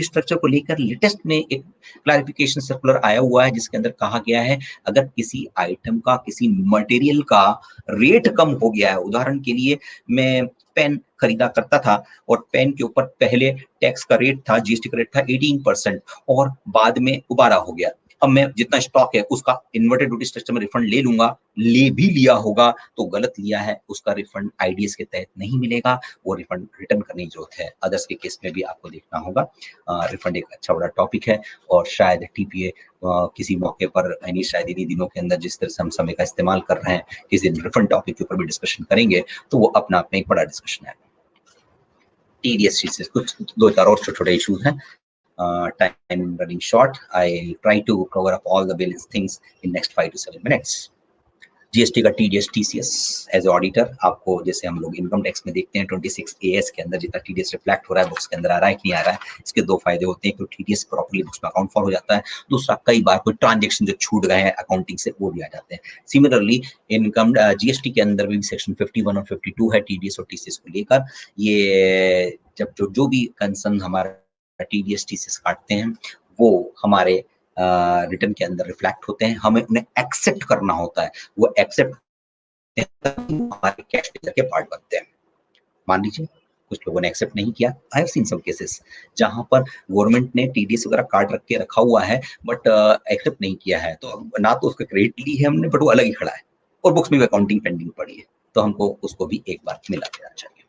स्ट्रक्चर को लेकर लेटेस्ट में एक क्लैरिफिकेशन सर्कुलर आया हुआ है, जिसके अंदर कहा गया है अगर किसी आइटम का, किसी मटेरियल का रेट कम हो गया है, उदाहरण के लिए मैं पेन खरीदा करता था और पेन के ऊपर पहले टैक्स का रेट था, जीएसटी का रेट था 18% और बाद में दोबारा हो गया, अब मैं जितना स्टॉक है उसका इन्वर्टेड ड्यूटी स्ट्रक्चर में रिफंड ले लूंगा, ले भी लिया होगा तो गलत लिया है, उसका रिफंड आईडीएस के तहत नहीं मिलेगा, वो रिफंड रिटर्न करने की जरूरत है। अदर्स के केस में भी आपको देखना होगा। रिफंड एक अच्छा बड़ा टॉपिक है और शायद टीपीए किसी मौके पर यानी शायद इन्हीं दिनों के अंदर जिस तरह से हम समय का इस्तेमाल कर रहे हैं, किसी दिन रिफंड टॉपिक के ऊपर भी डिस्कशन करेंगे, तो वो अपना आप में एक बड़ा डिस्कशन है। TDS से कुछ 2-4 और छोटे-छोटे इश्यूज हैं. Time running short. I'll try to cover up all the various things in next 5 to 7 minutes. GST का TDS TCS एज ऑडिटर आपको जैसे हम लोग इनकम टैक्स में देखते हैं 26 AS के अंदर जितना TDS रिफ्लेक्ट हो रहा है बुक्स के अंदर आ रहा है कि नहीं आ रहा है. इसके दो फायदे होते हैं कि TDS प्रॉपर्ली बुक्स में अकाउंट फॉर हो जाता है. दूसरा, कई बार कोई ट्रांजेक्शन जो छूट गए हैं अकाउंटिंग से वो भी आ जाते हैं. सिमिलरली इनकम GST के अंदर भी सेक्शन 51 और 52 है TDS और TCS को लेकर. ये जब जो भी कंसर्न हमारा TDS TCS काटते हैं वो हमारे रिटर्न के अंदर रिफ्लेक्ट होते हैं. हमें उन्हें एक्सेप्ट करना होता है. वो एक्सेप्ट हमारे कैश लेजर के पार्ट बनते हैं. मान लीजिए कुछ लोगों ने एक्सेप्ट नहीं किया. I have seen some cases जहां पर गवर्नमेंट ने TDS वगैरह काट रख के रखा हुआ है बट एक्सेप्ट नहीं किया है. तो ना तो उसका क्रेडिट ली है हमने बट वो अलग ही खड़ा है और बुक्स में भी अकाउंटिंग पेंडिंग पड़ी है. तो हमको उसको भी एक बार मिला देना चाहिए.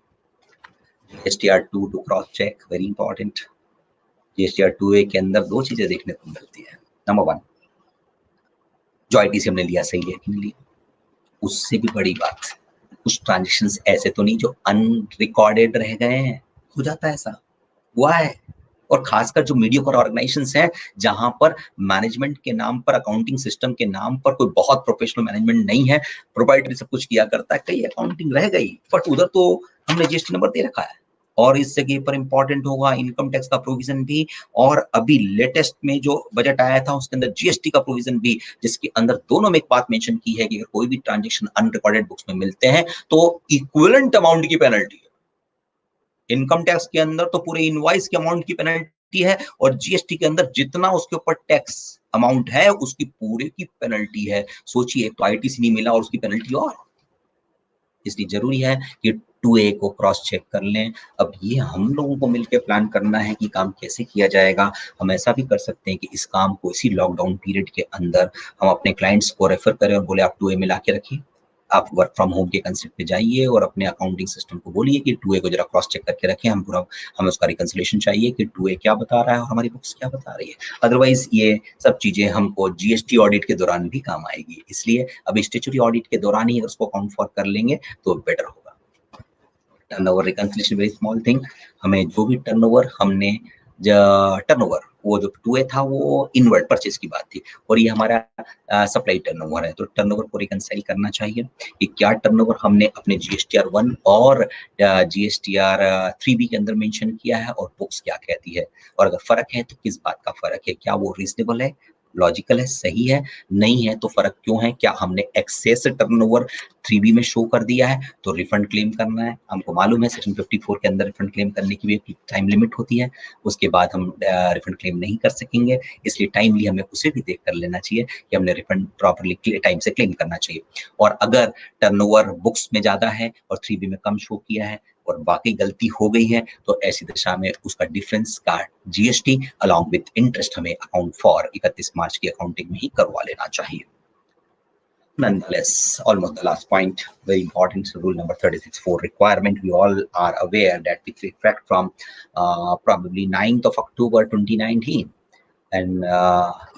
GSTR2 to cross check, very important. GSTR2A के अंदर दो चीजें देखने को मिलती है. नंबर 1, जो ITC हमने लिया सही है कि नहीं लिया. उससे भी बड़ी बात, कुछ ट्रांजेक्शंस ऐसे तो नहीं जो अनरिकॉर्डेड रह गए हैं. हो जाता है ऐसा, हुआ है. और खासकर जो मीडियोकर ऑर्गेनाइजेशंस हैं जहां पर मैनेजमेंट के नाम पर, अकाउंटिंग सिस्टम के नाम पर कोई बहुत प्रोफेशनल मैनेजमेंट नहीं है, प्रोप्राइटरी सब कुछ किया करता है, कई अकाउंटिंग रह गई बट उधर तो हमने GST नंबर दे रखा है. और इस जगह पर इंपॉर्टेंट होगा इनकम टैक्स का प्रोविजन भी. और अभी लेटेस्ट में जो बजट आया था उसके अंदर GST का प्रोविजन भी, जिसके अंदर दोनों में एक बात मेंशन की है कि अगर कोई भी ट्रांजैक्शन अनरिकॉर्डेड बुक्स में मिलते हैं तो इक्विवेलेंट अमाउंट की पेनल्टी है. इनकम टैक्स के अंदर तो पूरे इनवॉइस के अमाउंट की पेनल्टी है और GST के अंदर जितना उसके ऊपर टैक्स अमाउंट है उसकी पूरे की पेनल्टी है. सोचिए, तो ITC नहीं मिला और उसकी पेनल्टी और. इसलिए जरूरी है कि 2A को क्रॉस चेक कर लें. अब ये हम लोगों को मिलकर प्लान करना है कि काम कैसे किया जाएगा. हम ऐसा भी कर सकते हैं कि इस काम को इसी लॉकडाउन पीरियड के अंदर हम अपने क्लाइंट्स को रेफर करें और बोले आप 2A मिला के रखिए. आप वर्क फ्रॉम होम के कंसेप्ट पे जाइए और अपने अकाउंटिंग सिस्टम को बोलिए कि 2A को जरा क्रॉस चेक करके रखें. हमें उसका रिकंसिलेशन चाहिए कि 2A क्या बता रहा है और हमारी बुक्स क्या बता रही है. अदरवाइज ये सब चीजें हमको GST ऑडिट के दौरान भी काम आएगी. इसलिए अब स्टैट्यूटरी ऑडिट के दौरान ही उसको अकाउंट फॉर कर लेंगे तो बेटर होगा. Turnover reconciliation very small thing. हमें जो भी टर्नओवर हमने टर्नओवर वो जो 2A था वो इनवर्ड परचेज की बात थी और ये हमारा सप्लाई टर्नओवर है. तो टर्नओवर को रिकंसाइल करना चाहिए कि क्या टर्नओवर हमने अपने GSTR1 और GSTR3B के अंदर मेंशन किया है और बुक्स क्या कहती है. और अगर फर्क है तो किस बात का फर्क है, क्या वो रीजनेबल है, लॉजिकल है, सही है, नहीं है तो फर्क क्यों है. क्या हमने एक्सेस टर्नओवर 3B में शो कर दिया है तो रिफंड क्लेम करना है. हमको मालूम है सेक्शन 54 के अंदर रिफंड क्लेम करने की भी एक टाइम लिमिट होती है, उसके बाद हम रिफंड क्लेम नहीं कर सकेंगे. इसलिए टाइमली हमें उसे भी देख कर लेना चाहिए कि हमने रिफंड प्रॉपर्ली टाइम से क्लेम करना चाहिए. और अगर टर्नओवर बुक्स में ज्यादा है और 3B में कम शो किया है और बाकी गलती हो गई है तो ऐसी दशा में उसका डिफरेंस का GST अलॉन्ग विद इंटरेस्ट हमें अकाउंट फॉर 31 मार्च की अकाउंटिंग में ही करवा लेना चाहिए. Nonetheless, almost the last point, very important, rule number 36(4) requirement. We all are aware that with effect from probably 9th of October 2019 and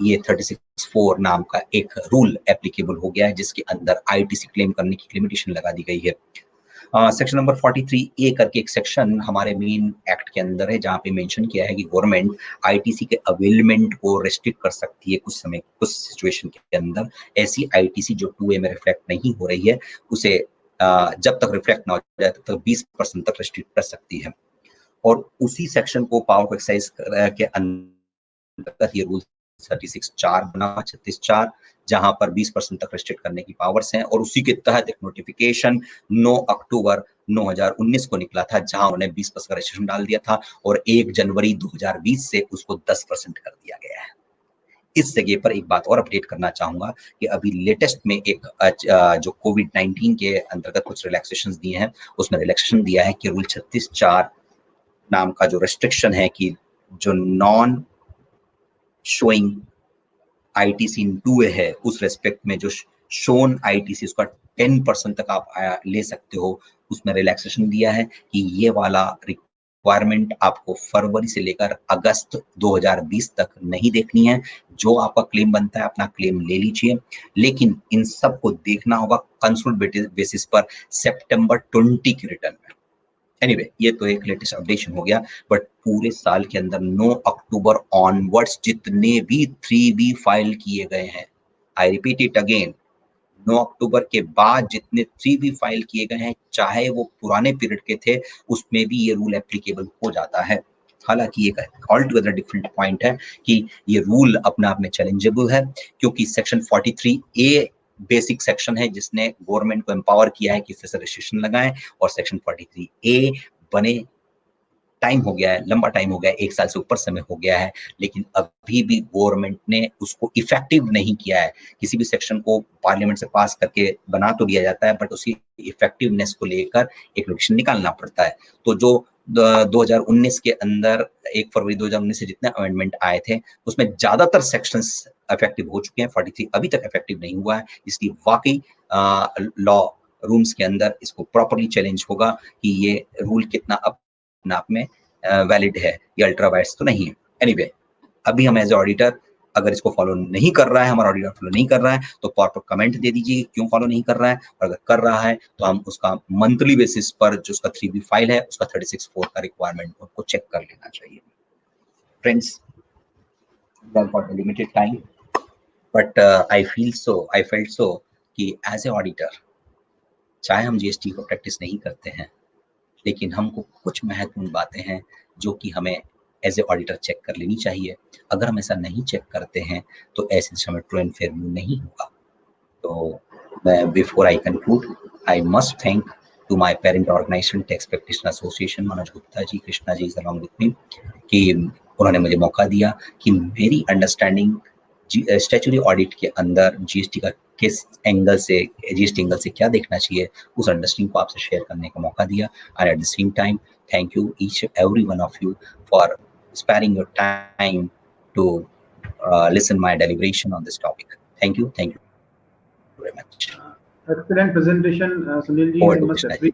ये 36(4) नाम का एक रूल एप्लीकेबल हो गया है जिसके अंदर ITC क्लेम करने की लिमिटेशन लगा दी गई है. सेक्शन नंबर 43A करके एक सेक्शन हमारे मेन एक्ट के अंदर है जहाँ पे मेंशन किया है कि गवर्नमेंट ITC के अवेलमेंट को रेस्ट्रिक्ट कर सकती है कुछ समय, कुछ सिचुएशन के अंदर. ऐसी ITC जो 2A में रिफ्लेक्ट नहीं हो रही है उसे जब तक रिफ्लेक्ट ना हो जाए तब तक 20% तक रेस्ट्रिक्ट कर सकती है. और उसी सेक्शन को पावर को एक्सरसाइज के अंतर्गत ये रूल 36(4) बना 36(4) जहां पर 20% तक रेस्ट्रिक्ट करने की पावर्स हैं. और उसी के तहत एक नोटिफिकेशन 9 अक्टूबर 2019 को निकला था जहां उन्होंने 20% का रेस्ट्रिक्शन डाल दिया था और 1 जनवरी 2020 से उसको 10% कर दिया गया है. इस जगह पर एक बात और अपडेट करना चाहूंगा कि अभी लेटेस्ट में एक जो कोविड-19 के अंतर्गत कुछ रिलैक्सेशन दिए हैं उसमें रिलैक्सेशन दिया है कि रूल 36(4) नाम का जो रेस्ट्रिक्शन है कि जो नॉन शोइंग ITC इन 2A है उस रेस्पेक्ट में जो शोन ITC उसका 10% तक आप ले सकते हो, उसमें रिलैक्सेशन दिया है कि ये वाला रिक्वायरमेंट आपको फरवरी से लेकर अगस्त 2020 तक नहीं देखनी है. जो आपका क्लेम बनता है अपना क्लेम ले लीजिए, लेकिन इन सब को देखना होगा कंसोलिडेटेड बेसिस पर सितंबर 20 के रिटर्न में. एनीवे ये तो एक लेटेस्ट अपडेशन हो गया, बट पूरे साल के अंदर 9 अक्टूबर ऑनवर्ड्स जितने भी 3B फाइल किए गए हैं, आई रिपीट इट अगेन, 9 अक्टूबर के बाद जितने 3B फाइल किए गए हैं, चाहे वो पुराने पीरियड के थे, उसमें भी ये रूल एप्लीकेबल हो जाता है। हालांकि एक ऑल टुगेदर डिफरेंट पॉइंट है कि ये रूल अपने आप में चैलेंजेबल है, क्योंकि सेक्शन 43A बेसिक सेक्शन है जिसने गवर्नमेंट को एम्पावर किया है कि फिशर रजिस्ट्रेशन लगाएं, और सेक्शन 43A बने टाइम हो गया है, लंबा टाइम हो गया है, 1 साल से ऊपर समय हो गया है, लेकिन अभी भी गवर्नमेंट ने उसको इफेक्टिव नहीं किया है। किसी भी सेक्शन को पार्लियामेंट से पास करके बना तो दिया जाता है, बट उसकी इफेक्टिवनेस को लेकर एक नोटिफिकेशन निकालना पड़ता है। तो जो 2019 के अंदर 1 फरवरी 2019 से जितने अमेंडमेंट आए थे, उसमें ज्यादातर सेक्शंस इफेक्टिव हो चुके हैं, 43 अभी तक इफेक्टिव नहीं हुआ है। इसलिए वाकई लॉ रूम्स के अंदर इसको प्रॉपरली चैलेंज होगा कि ये रूल कितना अपने आप में वैलिड है, ये अल्ट्रा वायर्स तो नहीं है। एनीवे, अभी हम एज ए ऑडिटर अगर इसको फॉलो नहीं कर रहा है, हमारा ऑडिटर फॉलो नहीं कर रहा है, तो प्रॉपर कमेंट दे दीजिए क्यों फॉलो नहीं कर रहा है, और अगर कर रहा है तो हम उसका मंथली बेसिस पर जो उसका 3B फाइल है, उसका 36(4) का रिक्वायरमेंट को चेक कर लेना चाहिए। Friends, we've got a limited time, but I felt so कि एज ए ऑडिटर, चाहे हम GST को प्रैक्टिस नहीं करते हैं, लेकिन हमको कुछ महत्वपूर्ण बातें हैं जो कि हमें एज ए ऑडिटर चेक कर लेनी चाहिए। अगर हम ऐसा नहीं चेक करते हैं तो ऐसे समय ट्रू एंड फेयर व्यू नहीं होगा। तो before I conclude, I must thank to my parent organisation tax practitioner association, Manoj Gupta ji, Krishna ji along with me, कि उन्होंने मुझे मौका दिया कि मेरी अंडरस्टैंडिंग स्टैट्यूटरी ऑडिट के अंदर GST का किस एंगल से, GST एंगल से क्या देखना चाहिए, उस अंडरस्टैंडिंग को आपसे शेयर करने का मौका दिया। And at the same time thank you each every one of you for sparing your time to listen my deliberation on this topic. Thank you very much. Excellent presentation, Sunil ji. I must agree,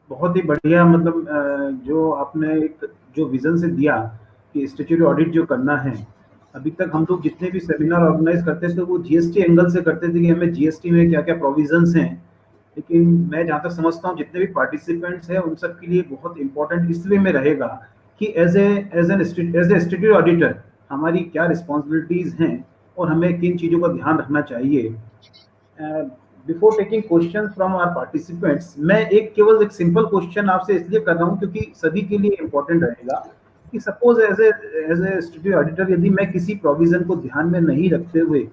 बहुत ही बढ़िया, मतलब जो आपने एक जो vision से दिया कि स्टैट्यूटरी ऑडिट जो करना है, अभी तक हम लोग जितने भी सेमिनार ऑर्गेनाइज करते थे वो GST एंगल से करते थे कि हमें GST में क्या क्या प्रोविजंस हैं, लेकिन मैं जहाँ तक समझता हूँ जितने भी पार्टिसिपेंट्स हैं उन सब के लिए बहुत इंपॉर्टेंट इसलिए में रहेगा कि एज ए स्टैट्यूटरी ऑडिटर हमारी क्या रिस्पॉन्सिबिलिटीज हैं और हमें किन चीज़ों का ध्यान रखना चाहिए। Before taking question from our participants, मैं केवल एक सिंपल क्वेश्चन आपसे इसलिए कर रहा हूँ क्योंकि सभी के लिए इम्पोर्टेंट रहेगा कि suppose as a statutory auditor यदि मैं किसी प्रोविजन को ध्यान में नहीं रखते हुए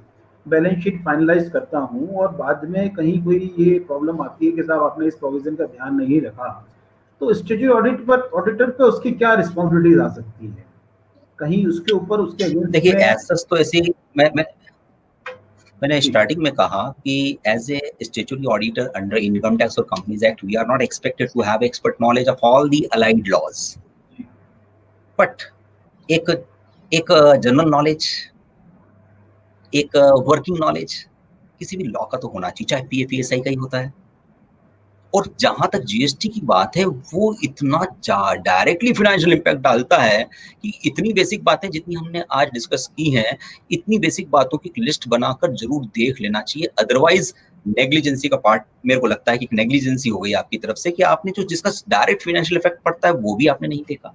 बैलेंस शीट फाइनलाइज करता हूँ और बाद में कहीं कोई ये प्रॉब्लम आती है कि साहब आपने इस प्रोविजन का ध्यान नहीं रखा, तो स्टैट्यूटरी ऑडिट पर ऑडिटर पे उसकी क्या रिस्पॉन्सिबिलिटीज आ सकती है? कहीं उसके ऊपर उसके अगेंस्ट देखिए, एज तो ऐसे ही मैंने स्टार्टिंग में कहा कि as a statutory auditor under income tax और companies act we are not expected to have expert knowledge of all the allied laws, but एक जनरल नॉलेज, एक वर्किंग नॉलेज किसी भी लॉ का तो होना चाहिए, चाहे PFPSI का ही होता है। और जहां तक GST की बात है, वो इतना डायरेक्टली फाइनेंशियल इंपैक्ट डालता है कि इतनी बेसिक बातें जितनी हमने आज डिस्कस की हैं, इतनी बेसिक बातों की लिस्ट बनाकर जरूर देख लेना चाहिए। अदरवाइज नेग्लिजेंसी का पार्ट मेरे को लगता है कि नेग्लिजेंसी हो गई आपकी तरफ से कि आपने जो जिसका डायरेक्ट फाइनेंशियल इफेक्ट पड़ता है वो भी आपने नहीं देखा।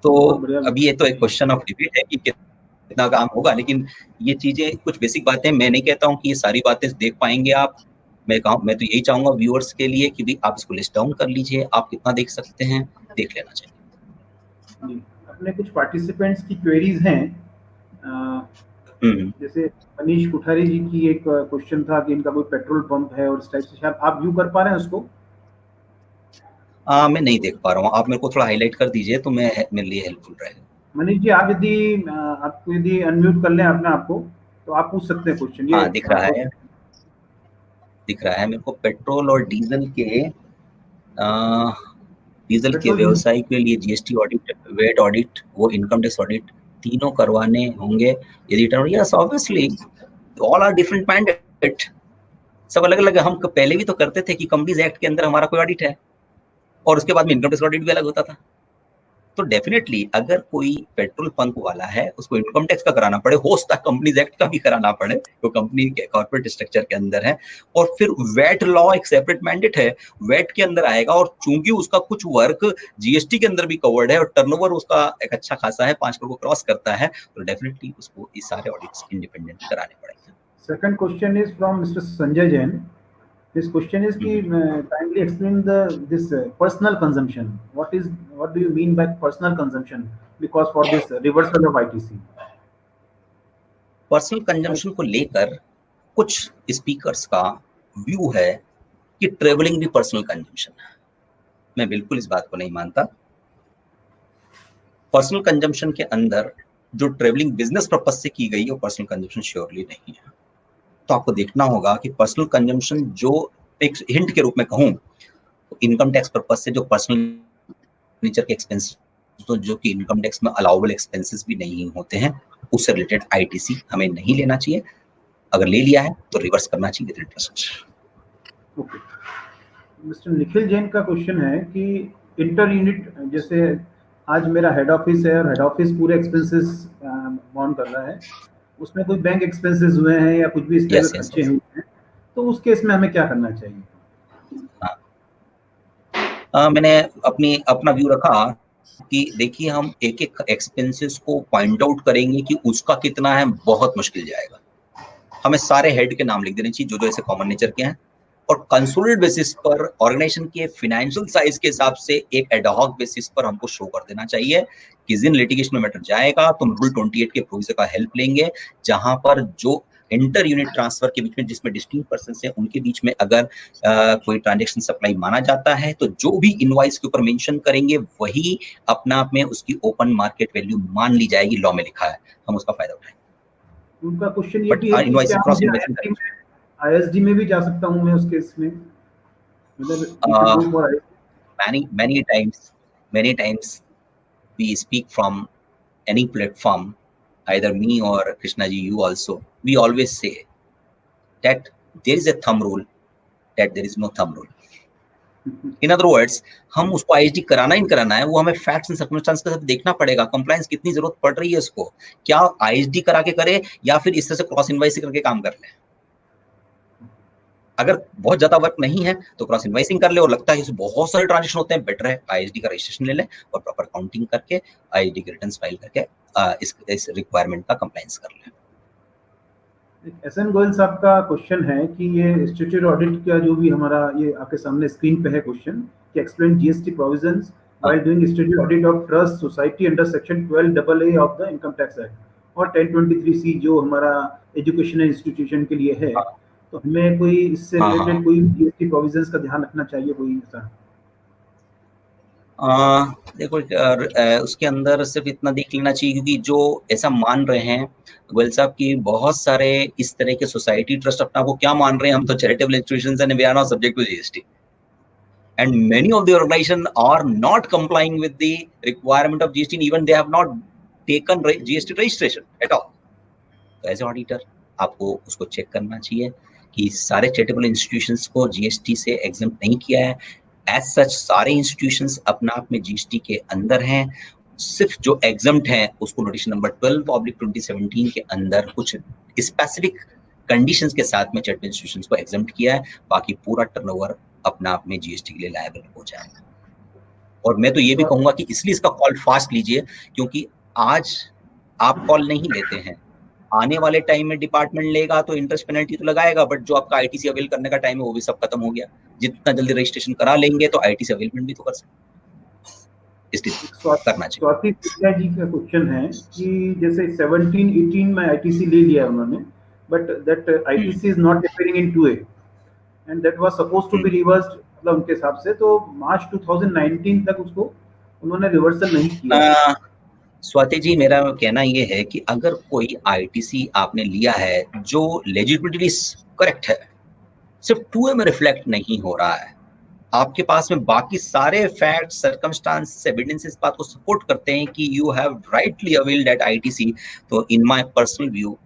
तो अभी ये तो एक क्वेश्चन ऑफ डिबेट है कि कितना काम होगा, लेकिन ये चीजें कुछ बेसिक बातें, मैं नहीं कहता हूँ कि ये सारी बातें देख पाएंगे आप। मैं तो यही चाहूंगा व्यूअर्स के लिए कि भी आप इसको लिस्ट डाउन कर लीजिए, आप कितना देख सकते हैं देख लेना चाहिए। अपने कुछ पार्टिसिपेंट्स की क्वेरीज हैं, जैसे मनीष कुठारी जी की एक क्वेश्चन था कि इनका कोई पेट्रोल पंप है और इस टाइप से, शायद आप व्यू कर पा रहे हैं उसको? मैं नहीं देख पा रहा हूँ, आप मेरे को थोड़ा हाईलाइट कर दीजिए तो मेरे लिए हेल्पफुल रहेगा। मनीष जी, आप यदि अनम्यूट कर लें अपने आपको तो आप पूछ सकते हैं क्वेश्चन। हाँ, दिख रहा है मेरे को। पेट्रोल और डीजल के व्यवसाय के लिए GST ऑडिट, वेट ऑडिट, वो इनकम टैक्स ऑडिट तीनों करवाने होंगे यदि turn? Yes, obviously all are different mandate, सब अलग अलग है। हम पहले भी तो करते थे कि कंपनीज एक्ट के अंदर हमारा कोई ऑडिट है और उसके बाद में इनकम टैक्स ऑडिट भी अलग होता था। तो डेफिनेटली अगर कोई पेट्रोल पंप वाला है उसको इनकम टैक्स का कराना पड़े, हो सकता है कंपनीज एक्ट का भी कराना पड़े, तो कंपनी के कॉर्पोरेट स्ट्रक्चर के अंदर है, और फिर वेट लॉ एक सेपरेट मैंडेट है, वेट के अंदर आएगा, और चूंकि उसका कुछ वर्क जीएसटी के अंदर भी कवर्ड है और टर्नओवर उसका एक अच्छा खासा है, 5 करोड़ को क्रॉस करता है, तो डेफिनेटली उसको ये सारे ऑडिट्स इंडिपेंडेंट कराने पड़ेंगे। Second question is from mister Sanjay Jain. This question is कि kindly explain this personal consumption. What do you mean by personal consumption? Because for this reversal of ITC. Personal consumption को लेकर कुछ speakers का view है कि travelling भी personal consumption है। मैं बिल्कुल इस बात को नहीं मानता। पर्सनल कंजम्पशन के अंदर जो ट्रेवलिंग बिजनेस पर्पस से की गई है वो पर्सनल कंजम्पशन श्योरली नहीं है। तो आपको देखना होगा कि पर्सनल कंजम्पशन जो एक हिंट के रूप में कहूं तो इनकम टैक्स पर्पस से जो पर्सनल नेचर के एक्सपेंस, तो जो कि इनकम टैक्स में अलाउबल एक्सपेंसेस भी नहीं होते हैं, उससे रिलेटेड आईटीसी हमें नहीं लेना चाहिए। अगर ले लिया है तो रिवर्स करना चाहिए with interest. Okay, mister Nikhil Jain का क्वेश्चन है कि इंटर यूनिट, जैसे आज मेरा हेड ऑफिस है और हेड ऑफिस पूरे एक्सपेंसेस बॉन्ड कर रहा है, उसमें कोई बैंक एक्सपेंसेस हुए हैं या कुछ भी इस तरह के खर्चे हुए हैं, तो उस केस में हमें क्या करना चाहिए? मैंने अपना व्यू रखा कि देखिए हम एक एक एक्सपेंसेस को पॉइंट आउट करेंगे कि उसका कितना है, बहुत मुश्किल जाएगा। हमें सारे हेड के नाम लिख देने चाहिए जो जो ऐसे कॉमन नेचर के हैं, और कंसोलिडेटेड बेसिस पर ऑर्गेनाइजेशन के फाइनेंशियल साइज के हिसाब से एक एडहॉक बेसिस पर हमको शो कर देना चाहिए कि जिन लिटिगेशन में मैटर जाएगा तो रूल 28 के प्रोविजन का हेल्प लेंगे, जहां पर जो इंटर यूनिट ट्रांसफर के बीच में जिसमें डिस्टिंक्ट पर्सन्स हैं उनके बीच में अगर कोई ट्रांजैक्शन सप्लाई माना जाता है तो जो भी इनवॉइस के ऊपर मेंशन करेंगे वही अपना आप में उसकी ओपन मार्केट वैल्यू मान ली जाएगी, लॉ में लिखा है, हम उसका फायदा उठाएंगे। उनका क्वेश्चन ये भी है कि क्या आईएसडी में भी जा सकता हूं मैं उस केस में? many times we speak from any platform, either me or Krishna ji, you also, we always say that there is a thumb rule, that there is no thumb rule. In other words, हम उसको ISD कराना ही कराना है, वो हमें facts and circumstance के साथ देखना पड़ेगा, कंप्लायंस कितनी जरूरत पड़ रही है उसको, क्या आईएसडी करा के करे या फिर इस तरह से क्रॉस इनवॉइसिंग करके काम कर ले। अगर बहुत ज्यादा वर्क नहीं है तो क्रॉस इनवॉइसिंग कर ले और लगता है कि बहुत सारे ट्रांजैक्शन होते हैं, बेटर है आईएसडी का रजिस्ट्रेशन ले ले और प्रॉपर काउंटिंग करके आईएसडी के रिटर्न्स फाइल करके इस रिक्वायरमेंट का कंप्लायंस कर ले। एसएन गोयल साहब का क्वेश्चन है कि ये स्टैट्यूटरी ऑडिट का जो भी हमारा ये आपके सामने स्क्रीन पे है क्वेश्चन कि explain GST provisions while doing statutory audit of trust society under section 12AA of the income tax act और 1023C जो हमारा एजुकेशनल इंस्टीट्यूशन के लिए है, तो हमें कोई इससे रिलेटेड कोई जीएसटी प्रोविजंस का ध्यान रखना चाहिए कोई ऐसा? देखो उसके अंदर सिर्फ इतना देख लेना चाहिए क्योंकि जो ऐसा मान रहे हैं गोयल साहब की बहुत सारे इस तरह के सोसाइटी ट्रस्ट अपना को क्या मान रहे हैं, हम तो charitable institutions and we are not subject to GST and many of the organization are not complying with the requirement of GST and even they have not taken GST registration at all. तो as auditor आपको उसको check करना चाहिए कि सारे charitable institutions को GST से exempt नहीं किया है। एज सच सारे इंस्टीट्यूशंस अपना आप में जीएसटी के अंदर हैं, सिर्फ जो एग्जम्प्ट हैं उसको नोटिस नंबर 12/2017 के अंदर कुछ स्पेसिफिक कंडीशंस के साथ में चैरिटेबल इंस्टीट्यूशंस को एग्जम्प्ट किया है, बाकी पूरा टर्नओवर अपना आप में जीएसटी के लिए लायबल हो जाएगा। और मैं तो ये भी कहूंगा कि इसलिए इसका कॉल फास्ट लीजिए क्योंकि आज आप कॉल नहीं लेते हैं, आने वाले टाइम में डिपार्टमेंट लेगा तो इंटरेस्ट पेनल्टी तो लगाएगा, बट जो आपका आईटीसी अवेल करने का टाइम है वो भी सब खत्म हो गया। जितना जल्दी रजिस्ट्रेशन करा लेंगे तो आईटीसी अवेलमेंट भी तो कर सकते, इसलिए करना चाहिए। स्वाति पित्या जी का क्वेश्चन है कि जैसे 17-18 में आईटीसी ले लिया उन्होंने, but that ITC is not appearing in 2A and that was supposed to be reversed, मतलब उनके हिसाब से तो मार्च 2019 तक उसको उन्होंने रिवर्सल नहीं किया। स्वाति जी, मेरा कहना ये है कि अगर कोई आईटीसी आपने लिया है जो लेजिटिमेटली करेक्ट है, सिर्फ 2A में रिफ्लेक्ट नहीं हो रहा है, आपके पास में बाकी सारे फैक्ट्स, सर्कमस्टांस, एविडेंस इस बात को सपोर्ट करते हैं कि you have rightly availed that ITC, तो इन माय पर्सनल व्यू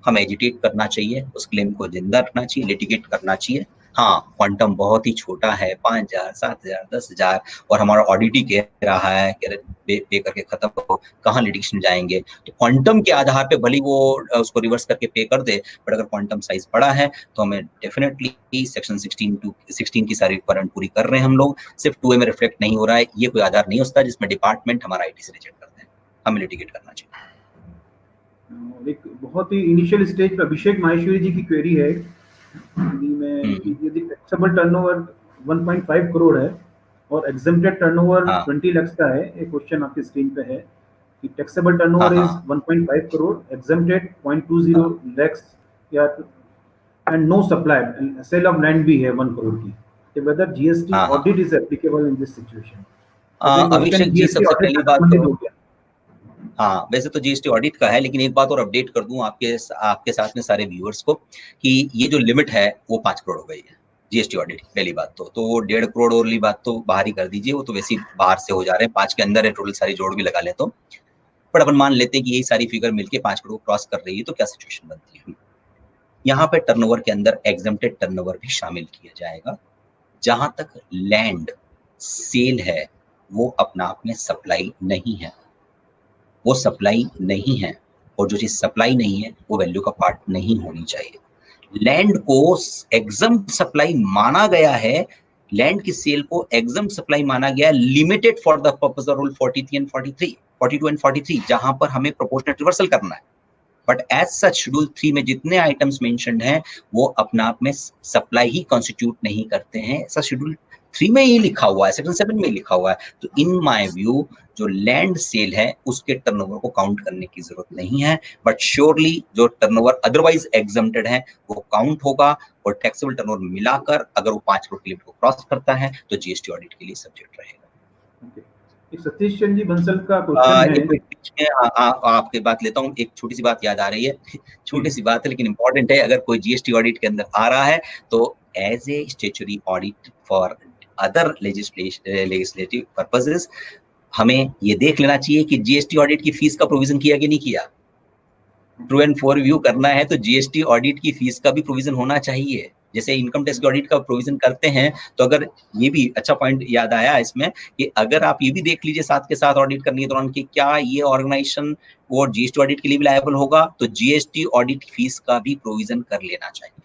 हमें एजिटेट करना चाहिए, उस क्लेम को जिंदा रखना चाहिए, लिटिगेट करना चाहिए। हाँ, क्वांटम बहुत ही छोटा है, 5,000, 7,000, 10,000 और हमारा ऑडिट ही कह रहा है कि पे करके खत्म करो, कहाँ लिटिगेशन जाएंगे। तो क्वांटम के आधार पे भले वो उसको रिवर्स करके पे कर दे, बट अगर क्वांटम साइज बड़ा है तो हमें डेफिनेटली सेक्शन 16 की सारी रिक्वायरमेंट पूरी कर रहे हैं हम लोग। सिर्फ 2A में रिफ्लेक्ट नहीं हो रहा है, ये कोई आधार नहीं होता जिसमें डिपार्टमेंट हमारा IT से रिजेक्ट करते हैं, हमें लिटिगेट करना चाहिए। एक बहुत ही इनिशियल स्टेज पे अभिषेक माहेश्वरी जी की क्वेरी है हिंदी में कि यदि टैक्सेबल टर्नओवर 1.5 करोड़ है और एग्जेम्प्टेड टर्नओवर 20 लाख का है, एक क्वेश्चन आपकी स्क्रीन पे है कि taxable turnover is 1.5 crore, exempted 0.20 lakh या and no supply, sale of land भी है 1 करोड़ की, तो whether GST audit is applicable in this situation. Abhishek ji, सबसे पहली बात तो हाँ, वैसे तो जीएसटी ऑडिट का है, लेकिन एक बात और अपडेट कर दूं आपके साथ में सारे व्यूअर्स को कि ये जो लिमिट है वो 5 करोड़ हो गई है जीएसटी ऑडिट की। पहली बात तो 1.5 करोड़ वाली बात तो बाहर ही कर दीजिए, वो तो वैसे ही बाहर से हो जा रहे हैं, 5 के अंदर है टोटल, सारी जोड़ भी लगा ले तो। पर अपन मान लेते हैं कि यही सारी फिगर मिलके 5 करोड़ क्रॉस कर रही है, तो क्या सिचुएशन बनती है। यहाँ पे टर्नओवर के अंदर एग्जेम्प्टेड टर्नओवर भी शामिल किया जाएगा। जहां तक लैंड सेल है वो अपना आप में सप्लाई नहीं है, वो सप्लाई नहीं है, और जो चीज सप्लाई नहीं है वो वैल्यू का पार्ट नहीं होनी चाहिए। लैंड को एग्जम्प्ट सप्लाई माना गया है, लैंड की सेल को एग्जम्प्ट सप्लाई माना गया, limited for the purpose of rule 42 and 43, जहां पर हमें प्रोपोर्शनेट रिवर्सल करना है। बट एज सच शेड्यूल 3 में जितने आइटम्स मेंशन्ड हैं वो अपना आप में सप्लाई ही कॉन्स्टिट्यूट नहीं करते हैं, ऐसा शेड्यूल 3 में ही लिखा हुआ है, सेक्शन 7 में लिखा हुआ है। तो इन माय व्यू जो लैंड सेल है उसके टर्नओवर को काउंट करने की जरूरत नहीं है, बट श्योरली जो टर्नओवर अदरवाइज एग्जम्प्टेड है वो काउंट होगा, और टैक्सेबल टर्नओवर मिलाकर अगर वो 5 करोड़ की लिमिट को क्रॉस करता है तो जीएसटी ऑडिट के लिए सब्जेक्ट रहेगा। सतीश चंद्र जी बंसल का क्वेश्चन है, आपकी बात लेता हूँ, एक छोटी सी बात याद आ रही है, छोटी सी बात है लेकिन इंपॉर्टेंट है। अगर कोई जीएसटी ऑडिट के अंदर आ रहा है तो as a statutory audit for other legislative purposes हमें ये देख लेना चाहिए कि जीएसटी ऑडिट की फीस का प्रोविजन किया कि नहीं किया। ट्रू एंड फॉर व्यू करना है तो जीएसटी ऑडिट की फीस का भी प्रोविजन होना चाहिए, जैसे इनकम टैक्स के ऑडिट का प्रोविजन करते हैं। तो अगर ये भी अच्छा पॉइंट याद आया इसमें कि अगर आप ये भी देख लीजिए साथ के साथ ऑडिट करने के दौरान कि क्या ये ऑर्गेनाइजेशन वो जीएसटी ऑडिट के लिए भी लायबल होगा, तो जीएसटी ऑडिट फीस का भी प्रोविजन कर लेना चाहिए।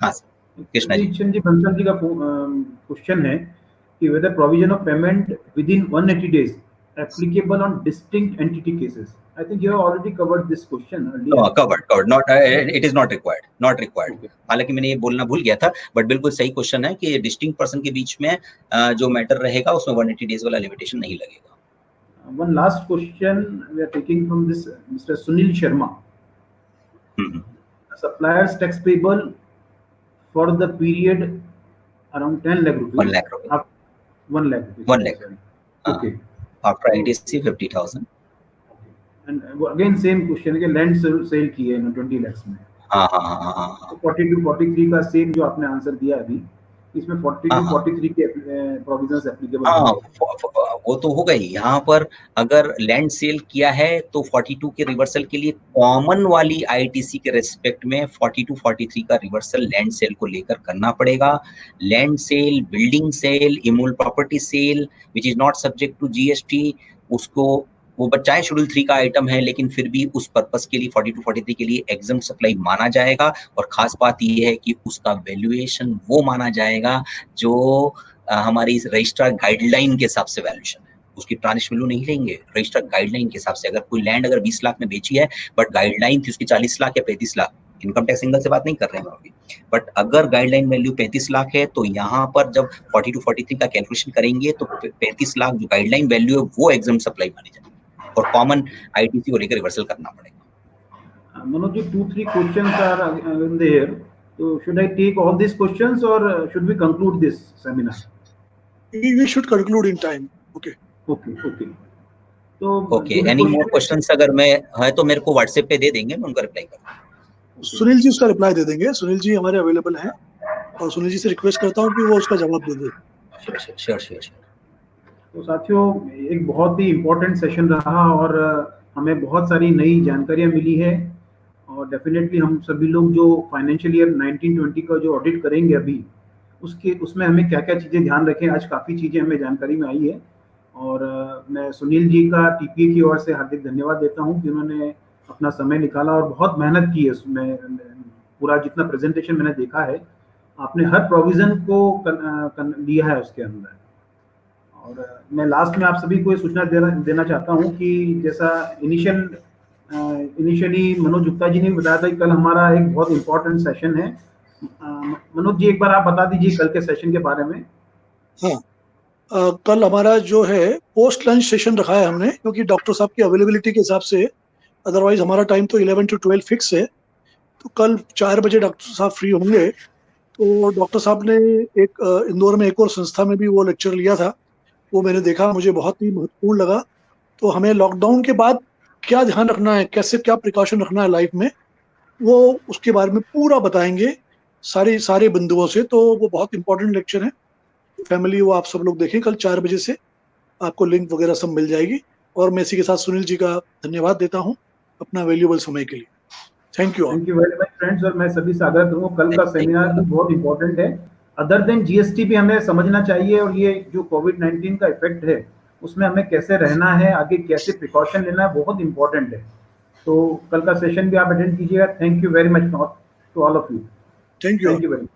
हाँ कृष्णा जी बंसल जी का क्वेश्चन है कि whether provision of payment within 180 days applicable on distinct entity cases. I think you have already covered this question earlier. No, covered. Not it is not required. Not required. हालांकि मैंने ये बोलना भूल गया था, बट बिल्कुल सही क्वेश्चन है कि डिस्टिंक्ट पर्सन के बीच में जो मैटर रहेगा उसमें 180 डेज वाला लिमिटेशन नहीं लगेगा। One last question we are taking from this Mr. Sunil Sharma. Suppliers tax payable for the period around 10 lakh rupees. 1 lakh rupees. 1 lakh. 1 lakh. Okay. After ITC 50,000. And again same question है कि land sale की है 20 lakhs में। हाँ। 42 43 का same जो आपने answer दिया अभी, इसमें 42 43 के प्रोविजंस एप्लीकेबल। हाँ, वो तो हो गई। यहाँ पर अगर लैंड सेल किया है तो 42 के रिवर्सल के लिए कॉमन वाली आईटीसी के रेस्पेक्ट में 42 43 का रिवर्सल लैंड सेल को लेकर करना पड़ेगा। Land sale, building sale, immovable property sale which is not subject to GST, उसको वो चाहे शेड्यूल 3 का आइटम है लेकिन फिर भी उस पर्पस के लिए 42 43 के लिए एग्जम्प्ट सप्लाई माना जाएगा। और खास बात ये है कि उसका वैल्यूएशन वो माना जाएगा जो हमारी रजिस्ट्रार गाइडलाइन के हिसाब से वैल्यूएशन है, उसकी ट्रांजिशन वैल्यू नहीं लेंगे, रजिस्ट्रार गाइडलाइन के हिसाब से। अगर कोई लैंड अगर 20 लाख में बेची है बट गाइडलाइन थी उसकी 40 लाख या 35 लाख, इनकम टैक्स एंगल से बात नहीं कर रहे हैं अभी, बट अगर गाइडलाइन वैल्यू 35 लाख है तो यहाँ पर जब 42 43 का कैलकुलेशन करेंगे तो 35 लाख जो गाइडलाइन वैल्यू है वो एग्जम्प्ट सप्लाई मानी जाएगी और कॉमन आईटीसी को लेकर रिवर्सल करना पड़ेगा। Manoj ji, 2-3 questions are in there. So should I take all these questions or should we conclude this seminar? We should conclude in time. Okay. तो any more questions अगर मैं है तो मेरे को व्हाट्सएप पे दे देंगे, मैं उनका रिप्लाई करूंगा। सुनील जी उसका रिप्लाई दे देंगे, सुनील जी हमारे अवेलेबल हैं और सुनील जी से रिक्वेस्ट करता हूँ कि वो उसका जवाब दे दे। श्योर। तो साथियों, एक बहुत ही इम्पोर्टेंट सेशन रहा और हमें बहुत सारी नई जानकारियां मिली है और डेफिनेटली हम सभी लोग जो फाइनेंशियल ईयर 1920 का जो ऑडिट करेंगे अभी, उसमें हमें क्या क्या चीज़ें ध्यान रखें। आज काफ़ी चीज़ें हमें जानकारी में आई है और मैं सुनील जी का टीपीए की ओर से हार्दिक धन्यवाद देता हूँ कि उन्होंने अपना समय निकाला और बहुत मेहनत की है उसमें। पूरा जितना प्रेजेंटेशन मैंने देखा है, आपने हर प्रोविजन को लिया है उसके अंदर। और मैं लास्ट में आप सभी को सूचना देना चाहता हूँ कि जैसा इनिशियली मनोज गुप्ता जी ने बताया था कि कल हमारा एक बहुत इंपॉर्टेंट सेशन है। मनोज जी, एक बार आप बता दीजिए कल के सेशन के बारे में। हाँ, कल हमारा जो है पोस्ट लंच सेशन रखा है हमने, क्योंकि डॉक्टर साहब की अवेलेबिलिटी के हिसाब से, अदरवाइज हमारा टाइम तो 11 to 12 फिक्स है। तो कल 4 बजे डॉक्टर साहब फ्री होंगे। तो डॉक्टर साहब ने एक इंदौर में एक और संस्था में भी वो लेक्चर लिया था, वो मैंने देखा, मुझे बहुत ही महत्वपूर्ण लगा। तो हमें लॉकडाउन के बाद क्या ध्यान रखना है, कैसे क्या प्रिकॉशन रखना है लाइफ में, वो उसके बारे में पूरा बताएंगे सारे बिंदुओं से। तो वो बहुत इंपॉर्टेंट लेक्चर है। फैमिली वो आप सब लोग देखें, कल 4 बजे से आपको लिंक वगैरह सब मिल जाएगी। और मैं इसी के साथ सुनील जी का धन्यवाद देता हूँ अपना वैल्यूएबल समय के लिए। Thank you all. Thank you very much friends. और मैं सभी से आग्रह करूंगा, कल का सेमिनार भी बहुत इंपॉर्टेंट है। अदर देन जीएसटी भी हमें समझना चाहिए और ये जो कोविड-19 का इफेक्ट है उसमें हमें कैसे रहना है, आगे कैसे प्रिकॉशन लेना है, बहुत इंपॉर्टेंट है। तो कल का सेशन भी आप अटेंड कीजिएगा। Thank you very much to all of you. Thank you. Thank you very much.